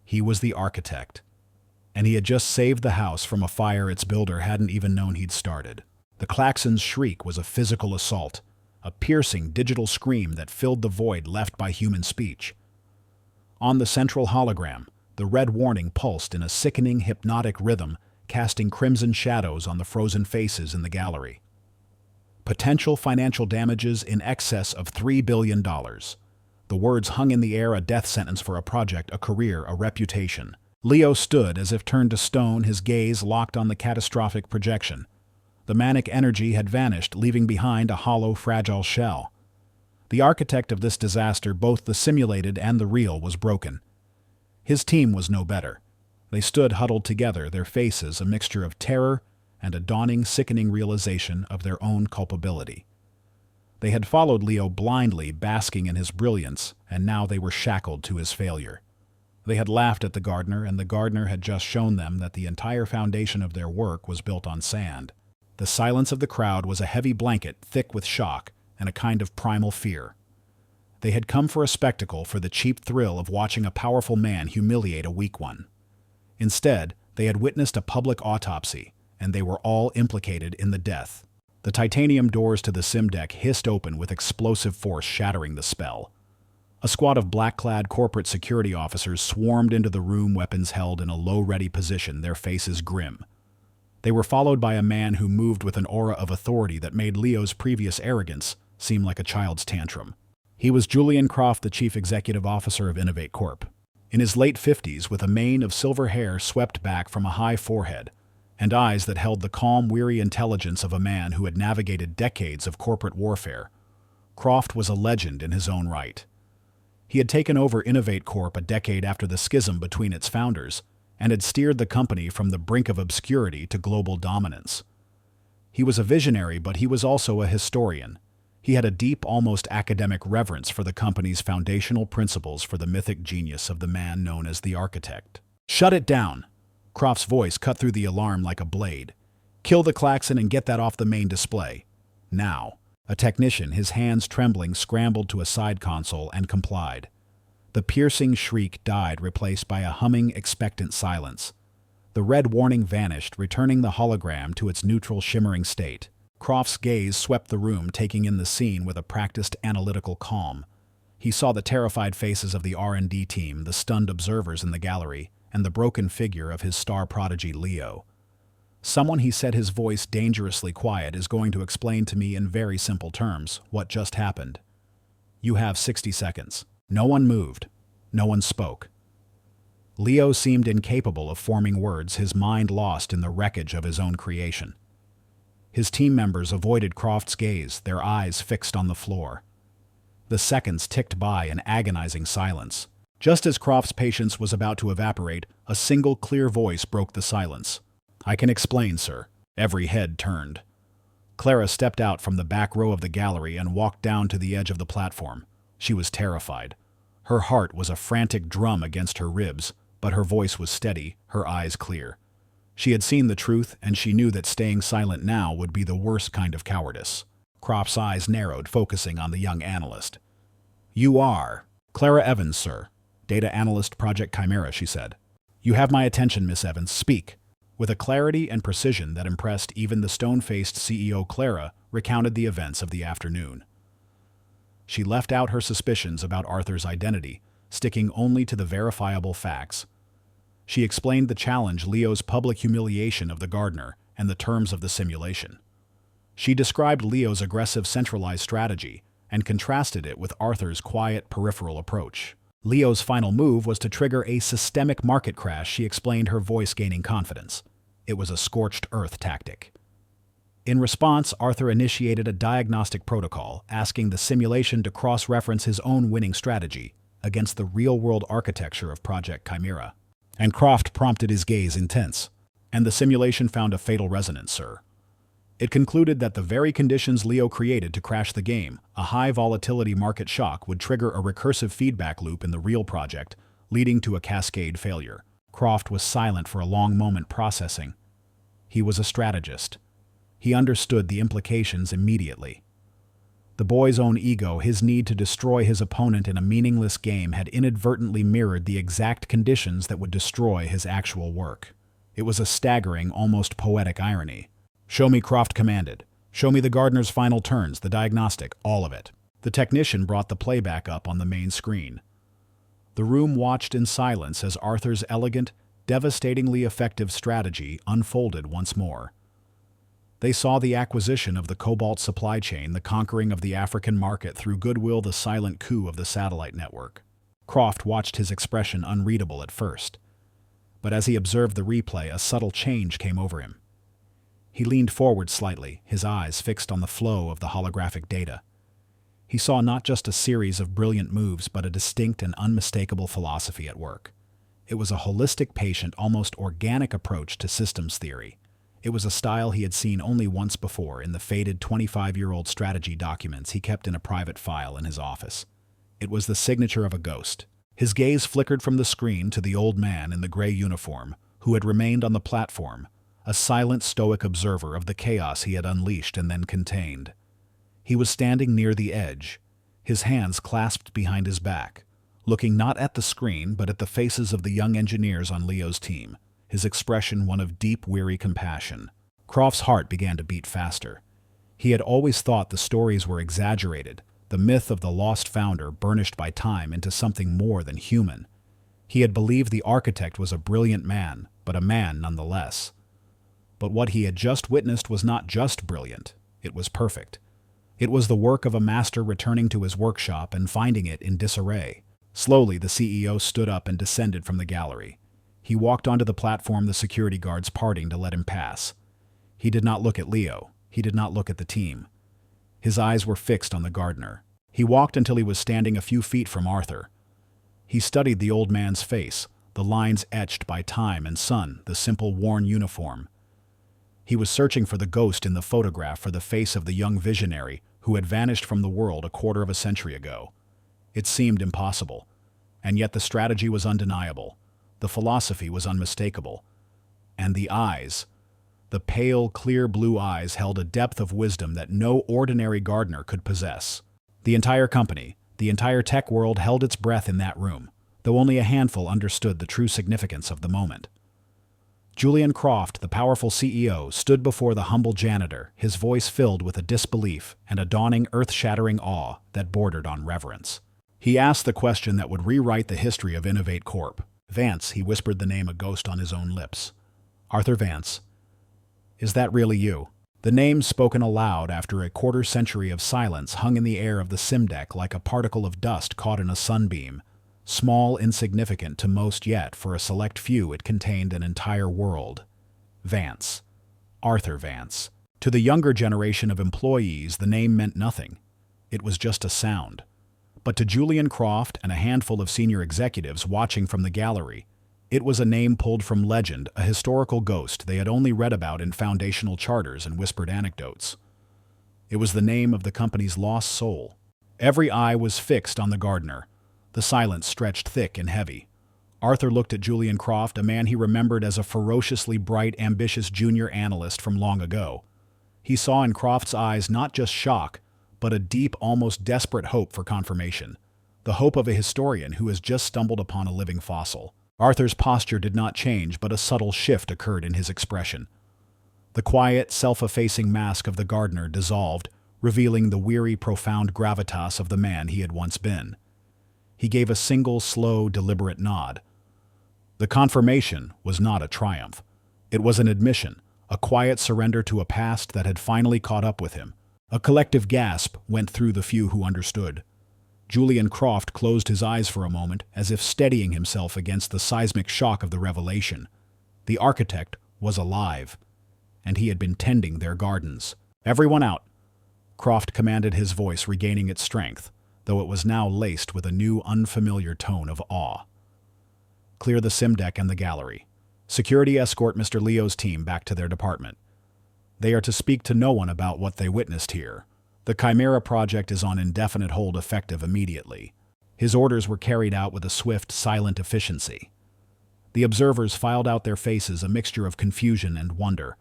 A: He was the architect. And he had just saved the house from a fire its builder hadn't even known he'd started. The klaxon's shriek was a physical assault, a piercing digital scream that filled the void left by human speech. On the central hologram, the red warning pulsed in a sickening, hypnotic rhythm, casting crimson shadows on the frozen faces in the gallery. Potential financial damages in excess of $3 billion. The words hung in the air, a death sentence for a project, a career, a reputation. Leo stood as if turned to stone, his gaze locked on the catastrophic projection. The manic energy had vanished, leaving behind a hollow, fragile shell. The architect of this disaster, both the simulated and the real, was broken. His team was no better. They stood huddled together, their faces a mixture of terror and a dawning, sickening realization of their own culpability. They had followed Leo blindly, basking in his brilliance, and now they were shackled to his failure. They had laughed at the gardener, and the gardener had just shown them that the entire foundation of their work was built on sand. The silence of the crowd was a heavy blanket, thick with shock and a kind of primal fear. They had come for a spectacle, for the cheap thrill of watching a powerful man humiliate a weak one. Instead, they had witnessed a public autopsy, and they were all implicated in the death. The titanium doors to the sim deck hissed open with explosive force, shattering the spell. A squad of black-clad corporate security officers swarmed into the room, weapons held in a low-ready position, their faces grim. They were followed by a man who moved with an aura of authority that made Leo's previous arrogance seem like a child's tantrum. He was Julian Croft, the chief executive officer of Innovate Corp. In his late 50s, with a mane of silver hair swept back from a high forehead, and eyes that held the calm, weary intelligence of a man who had navigated decades of corporate warfare, Croft was a legend in his own right. He had taken over Innovate Corp a decade after the schism between its founders, and had steered the company from the brink of obscurity to global dominance. He was a visionary, but he was also a historian. He had a deep, almost academic reverence for the company's foundational principles, for the mythic genius of the man known as the architect. "Shut it down!" Croft's voice cut through the alarm like a blade. "Kill the klaxon and get that off the main display. Now." A technician, his hands trembling, scrambled to a side console and complied. The piercing shriek died, replaced by a humming, expectant silence. The red warning vanished, returning the hologram to its neutral, shimmering state. Croft's gaze swept the room, taking in the scene with a practiced, analytical calm. He saw the terrified faces of the R&D team, the stunned observers in the gallery, and the broken figure of his star prodigy Leo. "Someone," he said, his voice dangerously quiet, "is going to explain to me in very simple terms what just happened. You have 60 seconds. No one moved. No one spoke." Leo seemed incapable of forming words, his mind lost in the wreckage of his own creation. His team members avoided Croft's gaze, their eyes fixed on the floor. The seconds ticked by in agonizing silence. Just as Croft's patience was about to evaporate, a single clear voice broke the silence. "I can explain, sir." Every head turned. Clara stepped out from the back row of the gallery and walked down to the edge of the platform. She was terrified. Her heart was a frantic drum against her ribs, but her voice was steady, her eyes clear. She had seen the truth, and she knew that staying silent now would be the worst kind of cowardice. Croft's eyes narrowed, focusing on the young analyst. "You are Clara Evans, sir. Data analyst, Project Chimera," she said. "You have my attention, Miss Evans. Speak." With a clarity and precision that impressed even the stone-faced CEO, Clara recounted the events of the afternoon. She left out her suspicions about Arthur's identity, sticking only to the verifiable facts. She explained the challenge, Leo's public humiliation of the gardener, and the terms of the simulation. She described Leo's aggressive centralized strategy and contrasted it with Arthur's quiet peripheral approach. Leo's final move was to trigger a systemic market crash, she explained, her voice gaining confidence. It was a scorched earth tactic. In response, Arthur initiated a diagnostic protocol, asking the simulation to cross-reference his own winning strategy against the real-world architecture of Project Chimera. And Croft prompted his gaze intense. "And the simulation found a fatal resonance, sir. It concluded that the very conditions Leo created to crash the game, a high-volatility market shock, would trigger a recursive feedback loop in the real project, leading to a cascade failure." Croft was silent for a long moment, processing. He was a strategist. He understood the implications immediately. The boy's own ego, his need to destroy his opponent in a meaningless game, had inadvertently mirrored the exact conditions that would destroy his actual work. It was a staggering, almost poetic irony. "Show me," Croft commanded. "Show me the gardener's final turns, the diagnostic, all of it." The technician brought the playback up on the main screen. The room watched in silence as Arthur's elegant, devastatingly effective strategy unfolded once more. They saw the acquisition of the cobalt supply chain, the conquering of the African market through goodwill, the silent coup of the satellite network. Croft watched, his expression unreadable at first. But as he observed the replay, a subtle change came over him. He leaned forward slightly, his eyes fixed on the flow of the holographic data. He saw not just a series of brilliant moves, but a distinct and unmistakable philosophy at work. It was a holistic, patient, almost organic approach to systems theory. It was a style he had seen only once before, in the faded 25-year-old strategy documents he kept in a private file in his office. It was the signature of a ghost. His gaze flickered from the screen to the old man in the gray uniform, who had remained on the platform, a silent, stoic observer of the chaos he had unleashed and then contained. He was standing near the edge, his hands clasped behind his back, looking not at the screen but at the faces of the young engineers on Leo's team, his expression one of deep, weary compassion. Croft's heart began to beat faster. He had always thought the stories were exaggerated, the myth of the lost founder burnished by time into something more than human. He had believed the architect was a brilliant man, but a man nonetheless. But what he had just witnessed was not just brilliant, it was perfect. It was the work of a master returning to his workshop and finding it in disarray. Slowly, the CEO stood up and descended from the gallery. He walked onto the platform, the security guards parting to let him pass. He did not look at Leo. He did not look at the team. His eyes were fixed on the gardener. He walked until he was standing a few feet from Arthur. He studied the old man's face, the lines etched by time and sun, the simple worn uniform. He was searching for the ghost in the photograph, for the face of the young visionary who had vanished from the world a quarter of a century ago. It seemed impossible, and yet the strategy was undeniable. The philosophy was unmistakable. And the eyes, the pale, clear blue eyes, held a depth of wisdom that no ordinary gardener could possess. The entire company, the entire tech world held its breath in that room, though only a handful understood the true significance of the moment. Julian Croft, the powerful CEO, stood before the humble janitor, his voice filled with a disbelief and a dawning earth-shattering awe that bordered on reverence. He asked the question that would rewrite the history of Innovate Corp. "Vance," he whispered the name a ghost on his own lips. "Arthur Vance. Is that really you?" The name, spoken aloud after a quarter-century of silence, hung in the air of the sim deck like a particle of dust caught in a sunbeam. Small, insignificant to most, yet for a select few it contained an entire world. Vance. Arthur Vance. To the younger generation of employees, the name meant nothing. It was just a sound. But to Julian Croft and a handful of senior executives watching from the gallery, it was a name pulled from legend, a historical ghost they had only read about in foundational charters and whispered anecdotes. It was the name of the company's lost soul. Every eye was fixed on the gardener. The silence stretched thick and heavy. Arthur looked at Julian Croft, a man he remembered as a ferociously bright, ambitious junior analyst from long ago. He saw in Croft's eyes not just shock, but a deep, almost desperate hope for confirmation. The hope of a historian who has just stumbled upon a living fossil. Arthur's posture did not change, but a subtle shift occurred in his expression. The quiet, self-effacing mask of the gardener dissolved, revealing the weary, profound gravitas of the man he had once been. He gave a single, slow, deliberate nod. The confirmation was not a triumph. It was an admission, a quiet surrender to a past that had finally caught up with him. A collective gasp went through the few who understood. Julian Croft closed his eyes for a moment, as if steadying himself against the seismic shock of the revelation. The architect was alive, and he had been tending their gardens. "Everyone out," Croft commanded, his voice regaining its strength, though it was now laced with a new, unfamiliar tone of awe. "Clear the sim deck and the gallery. Security escort Mr. Leo's team back to their department. They are to speak to no one about what they witnessed here. The Chimera project is on indefinite hold, effective immediately." His orders were carried out with a swift, silent efficiency. The observers filed out their faces, a mixture of confusion and wonder.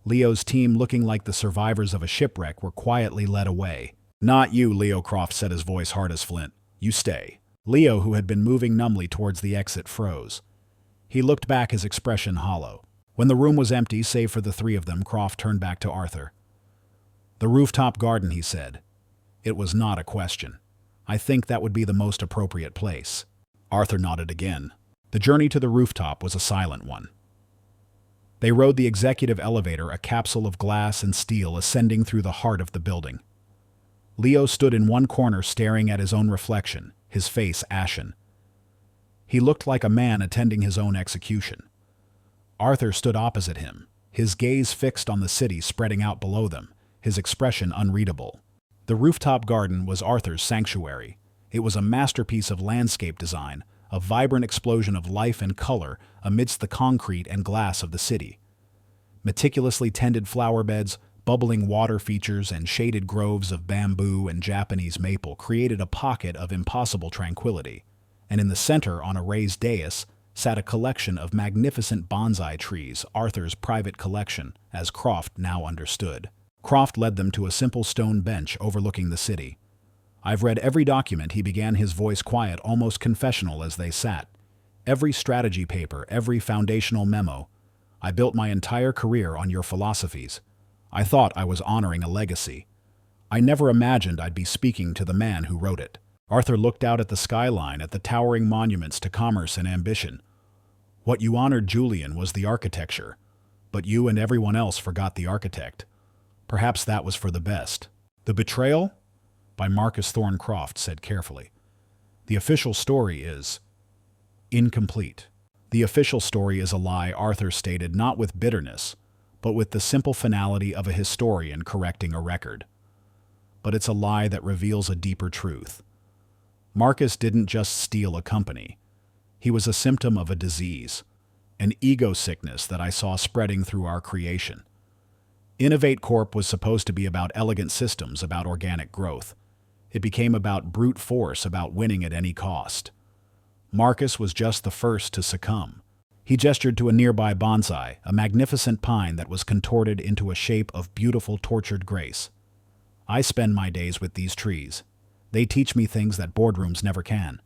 A: Leo's team, looking like the survivors of a shipwreck, were quietly led away. "Not you," Leo Croft said, his voice hard as flint. "You stay." Leo, who had been moving numbly towards the exit, froze. He looked back, his expression hollow. When the room was empty, save for the three of them, Croft turned back to Arthur. "The rooftop garden," he said. It was not a question. "I think that would be the most appropriate place." Arthur nodded again. The journey to the rooftop was a silent one. They rode the executive elevator, a capsule of glass and steel ascending through the heart of the building. Leo stood in one corner staring at his own reflection, his face ashen. He looked like a man attending his own execution. Arthur stood opposite him, his gaze fixed on the city spreading out below them, his expression unreadable. The rooftop garden was Arthur's sanctuary. It was a masterpiece of landscape design, a vibrant explosion of life and color amidst the concrete and glass of the city. Meticulously tended flower beds, bubbling water features, and shaded groves of bamboo and Japanese maple created a pocket of impossible tranquility. and in the center, on a raised dais, sat a collection of magnificent bonsai trees, Arthur's private collection, as Croft now understood. Croft led them to a simple stone bench overlooking the city. "I've read every document," he began, his voice quiet, almost confessional, as they sat. "Every strategy paper, every foundational memo. I built my entire career on your philosophies. I thought I was honoring a legacy. I never imagined I'd be speaking to the man who wrote it." Arthur looked out at the skyline, at the towering monuments to commerce and ambition. "What you honored, Julian, was the architecture. But you and everyone else forgot the architect. Perhaps that was for the best." "The Betrayal?" by Marcus Thorncroft said carefully. "The official story is incomplete." "The official story is a lie," Arthur stated, not with bitterness, but with the simple finality of a historian correcting a record. "But it's a lie that reveals a deeper truth. Marcus didn't just steal a company. He was a symptom of a disease, an ego sickness that I saw spreading through our creation. Innovate Corp was supposed to be about elegant systems, about organic growth. It became about brute force, about winning at any cost. Marcus was just the first to succumb." He gestured to a nearby bonsai, a magnificent pine that was contorted into a shape of beautiful, tortured grace. "I spend my days with these trees. They teach me things that boardrooms never can.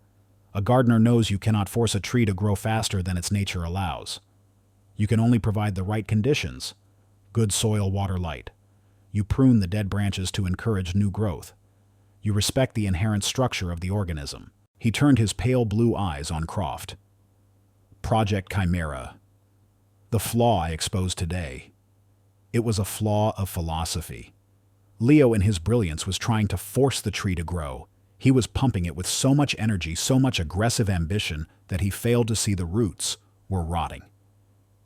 A: A gardener knows you cannot force a tree to grow faster than its nature allows. You can only provide the right conditions: good soil, water, light. You prune the dead branches to encourage new growth. You respect the inherent structure of the organism." He turned his pale blue eyes on Croft. "Project Chimera. The flaw I exposed today. It was a flaw of philosophy. Leo, in his brilliance, was trying to force the tree to grow. He was pumping it with so much energy, so much aggressive ambition, that he failed to see the roots were rotting.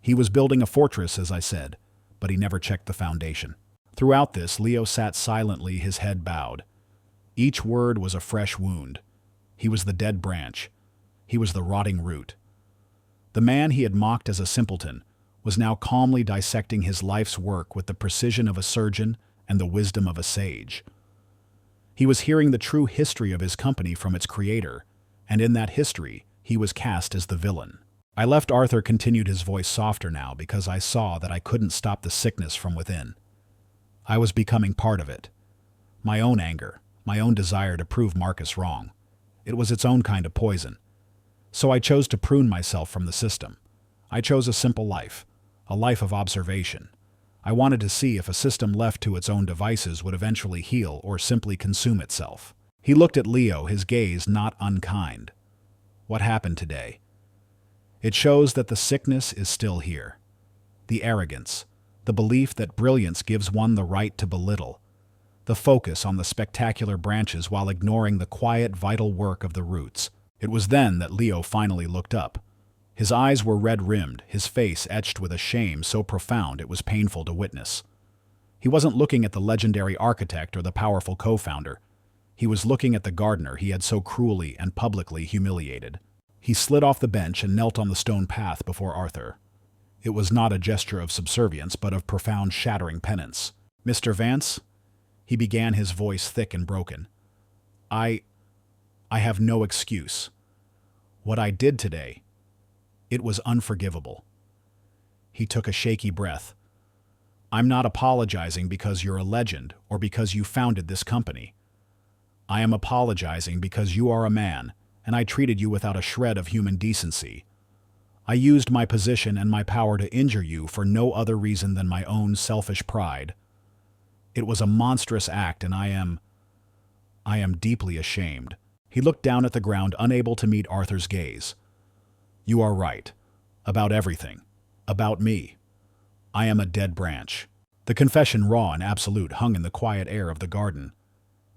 A: He was building a fortress, as I said, but he never checked the foundation." Throughout this, Leo sat silently, his head bowed. Each word was a fresh wound. He was the dead branch. He was the rotting root. The man he had mocked as a simpleton was now calmly dissecting his life's work with the precision of a surgeon and the wisdom of a sage. He was hearing the true history of his company from its creator, and in that history, he was cast as the villain. "I left," Arthur continued, his voice softer now, "because I saw that I couldn't stop the sickness from within. I was becoming part of it. My own anger, my own desire to prove Marcus wrong. It was its own kind of poison. So I chose to prune myself from the system. I chose a simple life, a life of observation. I wanted to see if a system left to its own devices would eventually heal or simply consume itself." He looked at Leo, his gaze not unkind. "What happened today? It shows that the sickness is still here. The arrogance, the belief that brilliance gives one the right to belittle, the focus on the spectacular branches while ignoring the quiet, vital work of the roots." It was then that Leo finally looked up. His eyes were red-rimmed, his face etched with a shame so profound it was painful to witness. He wasn't looking at the legendary architect or the powerful co-founder. He was looking at the gardener he had so cruelly and publicly humiliated. He slid off the bench and knelt on the stone path before Arthur. It was not a gesture of subservience, but of profound, shattering penance. "Mr. Vance," he began, his voice thick and broken. I have no excuse. What I did today, it was unforgivable." He took a shaky breath. "I'm not apologizing because you're a legend or because you founded this company. I am apologizing because you are a man, and I treated you without a shred of human decency. I used my position and my power to injure you for no other reason than my own selfish pride. It was a monstrous act, and I am deeply ashamed." He looked down at the ground, unable to meet Arthur's gaze. "You are right. About everything. About me. I am a dead branch." The confession, raw and absolute, hung in the quiet air of the garden.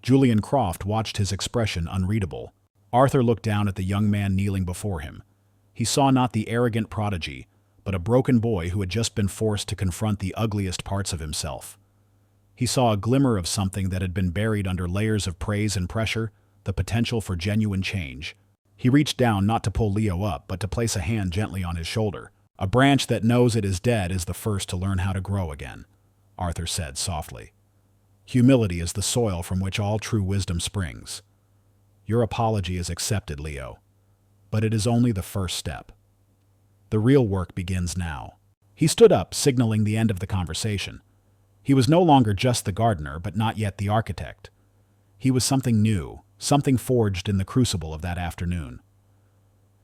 A: Julian Croft watched, his expression unreadable. Arthur looked down at the young man kneeling before him. He saw not the arrogant prodigy, but a broken boy who had just been forced to confront the ugliest parts of himself. He saw a glimmer of something that had been buried under layers of praise and pressure, the potential for genuine change. He reached down, not to pull Leo up, but to place a hand gently on his shoulder. "A branch that knows it is dead is the first to learn how to grow again," Arthur said softly. "Humility is the soil from which all true wisdom springs. Your apology is accepted, Leo. but it is only the first step. The real work begins now. He stood up, signaling the end of the conversation. He was no longer just the gardener, but not yet the architect. He was something new, something forged in the crucible of that afternoon.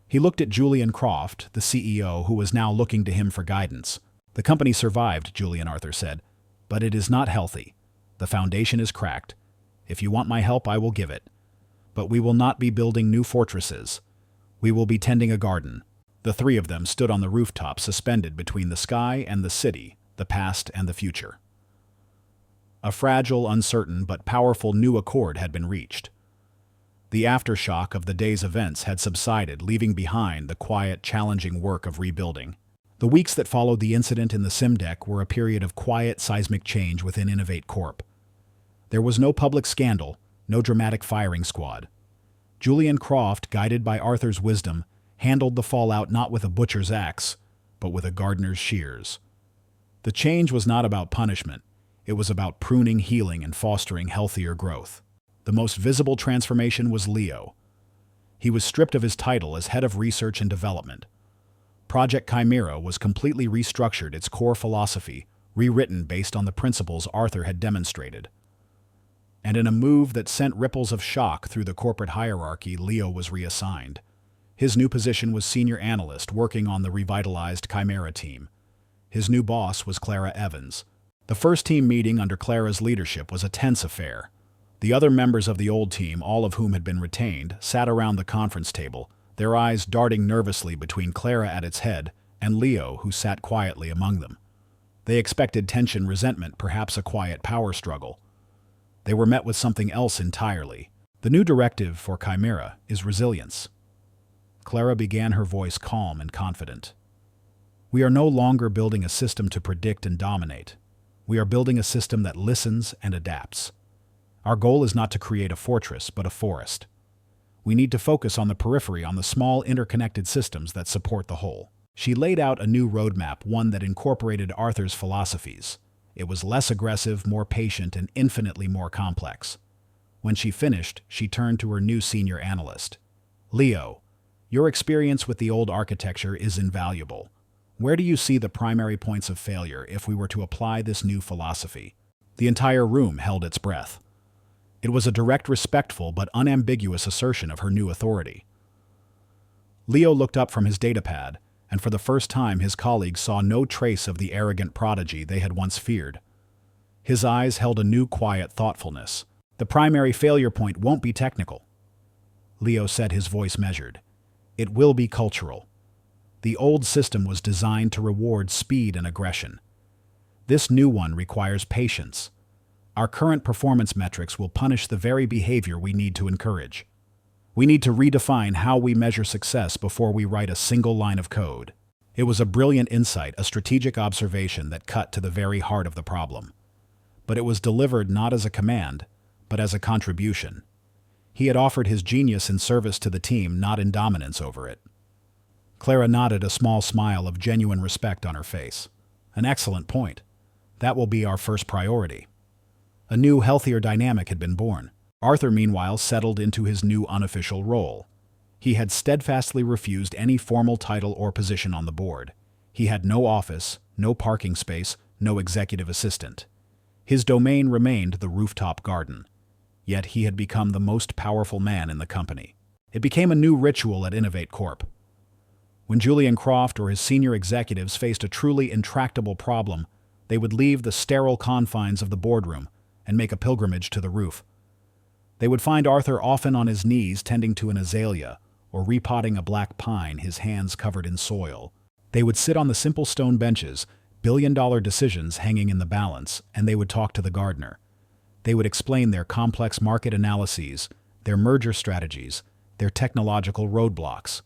A: He looked at Julian Croft, the CEO, who was now looking to him for guidance. "The company survived," Julian Arthur said, "but it is not healthy. The foundation is cracked. If you want my help, I will give it. But we will not be building new fortresses. We will be tending a garden." The three of them stood on the rooftop, suspended between the sky and the city, the past and the future. A fragile, uncertain, but powerful new accord had been reached. The aftershock of the day's events had subsided, leaving behind the quiet, challenging work of rebuilding. The weeks that followed the incident in the sim deck were a period of quiet, seismic change within Innovate Corp. There was no public scandal, no dramatic firing squad. Julian Croft, guided by Arthur's wisdom, handled the fallout not with a butcher's axe, but with a gardener's shears. The change was not about punishment. It was about pruning, healing, and fostering healthier growth. The most visible transformation was Leo. He was stripped of his title as head of research and development. Project Chimera was completely restructured, its core philosophy rewritten based on the principles Arthur had demonstrated. And in a move that sent ripples of shock through the corporate hierarchy, Leo was reassigned. His new position was senior analyst working on the revitalized Chimera team. His new boss was Clara Evans. The first team meeting under Clara's leadership was a tense affair. The other members of the old team, all of whom had been retained, sat around the conference table, their eyes darting nervously between Clara at its head and Leo, who sat quietly among them. They expected tension, resentment, perhaps a quiet power struggle. They were met with something else entirely. The new directive for Chimera is resilience. Clara began, her voice calm and confident. "We are no longer building a system to predict and dominate. We are building a system that listens and adapts. Our goal is not to create a fortress, but a forest. We need to focus on the periphery, on the small interconnected systems that support the whole." She laid out a new roadmap, one that incorporated Arthur's philosophies. It was less aggressive, more patient, and infinitely more complex. When she finished, she turned to her new senior analyst. "Leo, your experience with the old architecture is invaluable. Where do you see the primary points of failure if we were to apply this new philosophy?" The entire room held its breath. It was a direct, respectful, but unambiguous assertion of her new authority. Leo looked up from his datapad, and for the first time his colleagues saw no trace of the arrogant prodigy they had once feared. His eyes held a new, quiet thoughtfulness. "The primary failure point won't be technical," Leo said, his voice measured. "It will be cultural. The old system was designed to reward speed and aggression. This new one requires patience. Our current performance metrics will punish the very behavior we need to encourage. We need to redefine how we measure success before we write a single line of code." It was a brilliant insight, a strategic observation that cut to the very heart of the problem. But it was delivered not as a command, but as a contribution. He had offered his genius in service to the team, not in dominance over it. Clara nodded, a small smile of genuine respect on her face. "An excellent point. That will be our first priority." A new, healthier dynamic had been born. Arthur, meanwhile, settled into his new unofficial role. He had steadfastly refused any formal title or position on the board. He had no office, no parking space, no executive assistant. His domain remained the rooftop garden. Yet he had become the most powerful man in the company. It became a new ritual at Innovate Corp. When Julian Croft or his senior executives faced a truly intractable problem, they would leave the sterile confines of the boardroom and make a pilgrimage to the roof. They would find Arthur often on his knees tending to an azalea or repotting a black pine, his hands covered in soil. They would sit on the simple stone benches, billion-dollar decisions hanging in the balance, and they would talk to the gardener. They would explain their complex market analyses, their merger strategies, their technological roadblocks.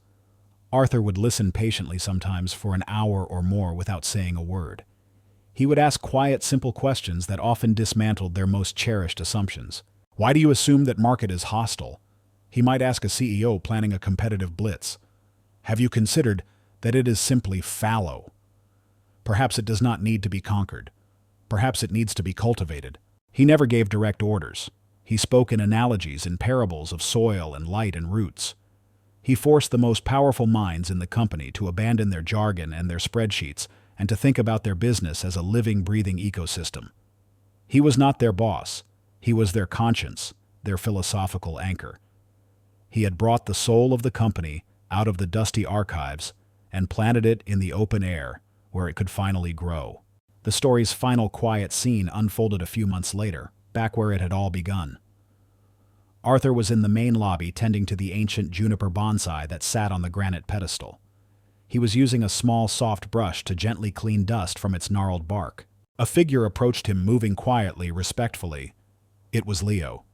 A: Arthur would listen patiently, sometimes for an hour or more without saying a word. He would ask quiet, simple questions that often dismantled their most cherished assumptions. "Why do you assume that market is hostile?" He might ask a CEO planning a competitive blitz. "Have you considered that it is simply fallow? Perhaps it does not need to be conquered. Perhaps it needs to be cultivated." He never gave direct orders. He spoke in analogies, in parables of soil and light and roots. He forced the most powerful minds in the company to abandon their jargon and their spreadsheets and to think about their business as a living, breathing ecosystem. He was not their boss. He was their conscience, their philosophical anchor. He had brought the soul of the company out of the dusty archives and planted it in the open air where it could finally grow. The story's final quiet scene unfolded a few months later, back where it had all begun. Arthur was in the main lobby tending to the ancient juniper bonsai that sat on the granite pedestal. He was using a small, soft brush to gently clean dust from its gnarled bark. A figure approached him, moving quietly, respectfully. It was Leo.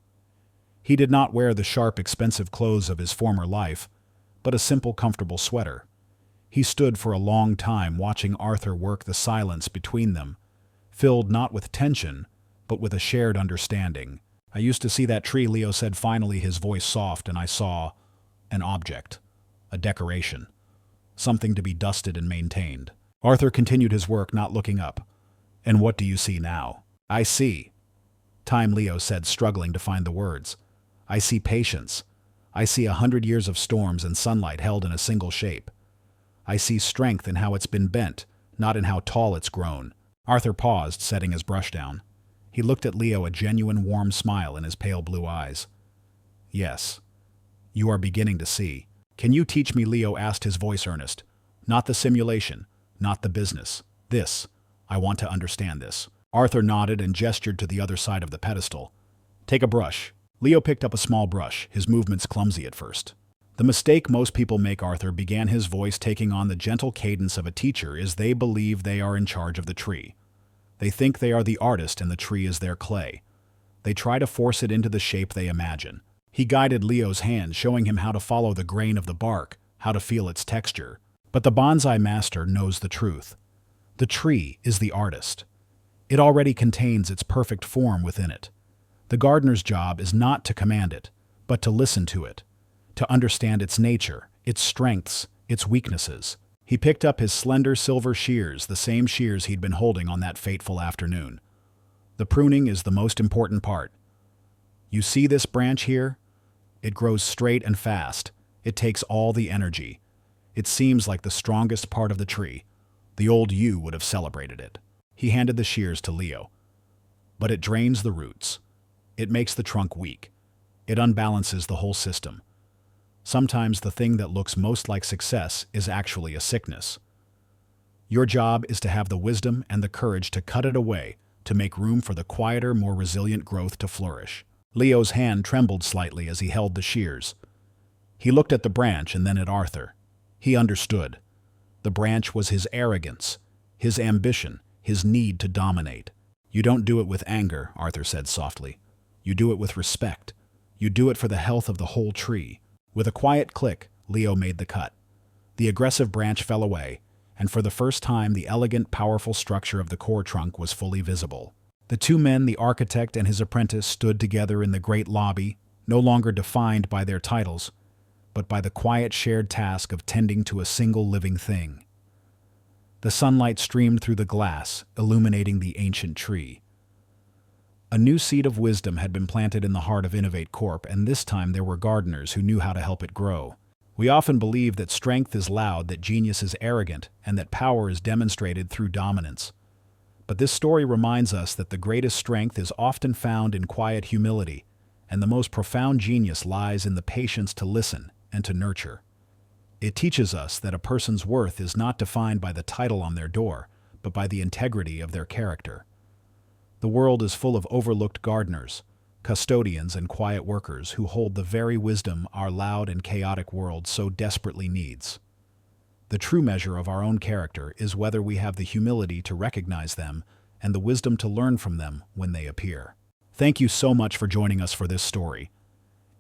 A: He did not wear the sharp, expensive clothes of his former life, but a simple, comfortable sweater. He stood for a long time, watching Arthur work, the silence between them, filled not with tension, but with a shared understanding. "I used to see that tree," Leo said finally, his voice soft, "and I saw an object, a decoration, something to be dusted and maintained." Arthur continued his work, not looking up. "And what do you see now?" "I see time," Leo said, struggling to find the words. "I see patience. I see 100 years of storms and sunlight held in a single shape. I see strength in how it's been bent, not in how tall it's grown." Arthur paused, setting his brush down. He looked at Leo, a genuine warm smile in his pale blue eyes. "Yes, you are beginning to see." "Can you teach me?" Leo asked, his voice earnest. "Not the simulation, not the business. This. I want to understand this." Arthur nodded and gestured to the other side of the pedestal. "Take a brush." Leo picked up a small brush, his movements clumsy at first. The mistake most people make, Arthur began, his voice taking on the gentle cadence of a teacher, is they believe they are in charge of the tree. They think they are the artist and the tree is their clay. They try to force it into the shape they imagine. He guided Leo's hand, showing him how to follow the grain of the bark, how to feel its texture. But the bonsai master knows the truth. The tree is the artist. It already contains its perfect form within it. The gardener's job is not to command it, but to listen to it, to understand its nature, its strengths, its weaknesses. He picked up his slender silver shears, the same shears he'd been holding on that fateful afternoon. "The pruning is the most important part. You see this branch here? It grows straight and fast. It takes all the energy. It seems like the strongest part of the tree. The old you would have celebrated it." He handed the shears to Leo. "But it drains the roots. It makes the trunk weak. It unbalances the whole system. Sometimes the thing that looks most like success is actually a sickness. Your job is to have the wisdom and the courage to cut it away, to make room for the quieter, more resilient growth to flourish." Leo's hand trembled slightly as he held the shears. He looked at the branch and then at Arthur. He understood. The branch was his arrogance, his ambition, his need to dominate. "You don't do it with anger," Arthur said softly. "You do it with respect. You do it for the health of the whole tree." With a quiet click, Leo made the cut. The aggressive branch fell away, and for the first time the elegant, powerful structure of the core trunk was fully visible. The two men, the architect and his apprentice, stood together in the great lobby, no longer defined by their titles, but by the quiet shared task of tending to a single living thing. The sunlight streamed through the glass, illuminating the ancient tree. A new seed of wisdom had been planted in the heart of Innovate Corp, and this time there were gardeners who knew how to help it grow. We often believe that strength is loud, that genius is arrogant, and that power is demonstrated through dominance. But this story reminds us that the greatest strength is often found in quiet humility, and the most profound genius lies in the patience to listen and to nurture. It teaches us that a person's worth is not defined by the title on their door, but by the integrity of their character. The world is full of overlooked gardeners, custodians and quiet workers who hold the very wisdom our loud and chaotic world so desperately needs. The true measure of our own character is whether we have the humility to recognize them and the wisdom to learn from them when they appear. Thank you so much for joining us for this story.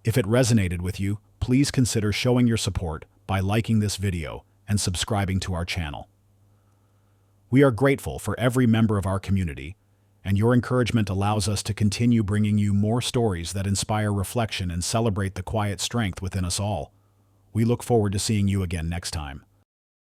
A: If it resonated with you, please consider showing your support by liking this video and subscribing to our channel. We are grateful for every member of our community, and your encouragement allows us to continue bringing you more stories that inspire reflection and celebrate the quiet strength within us all. We look forward to seeing you again next time.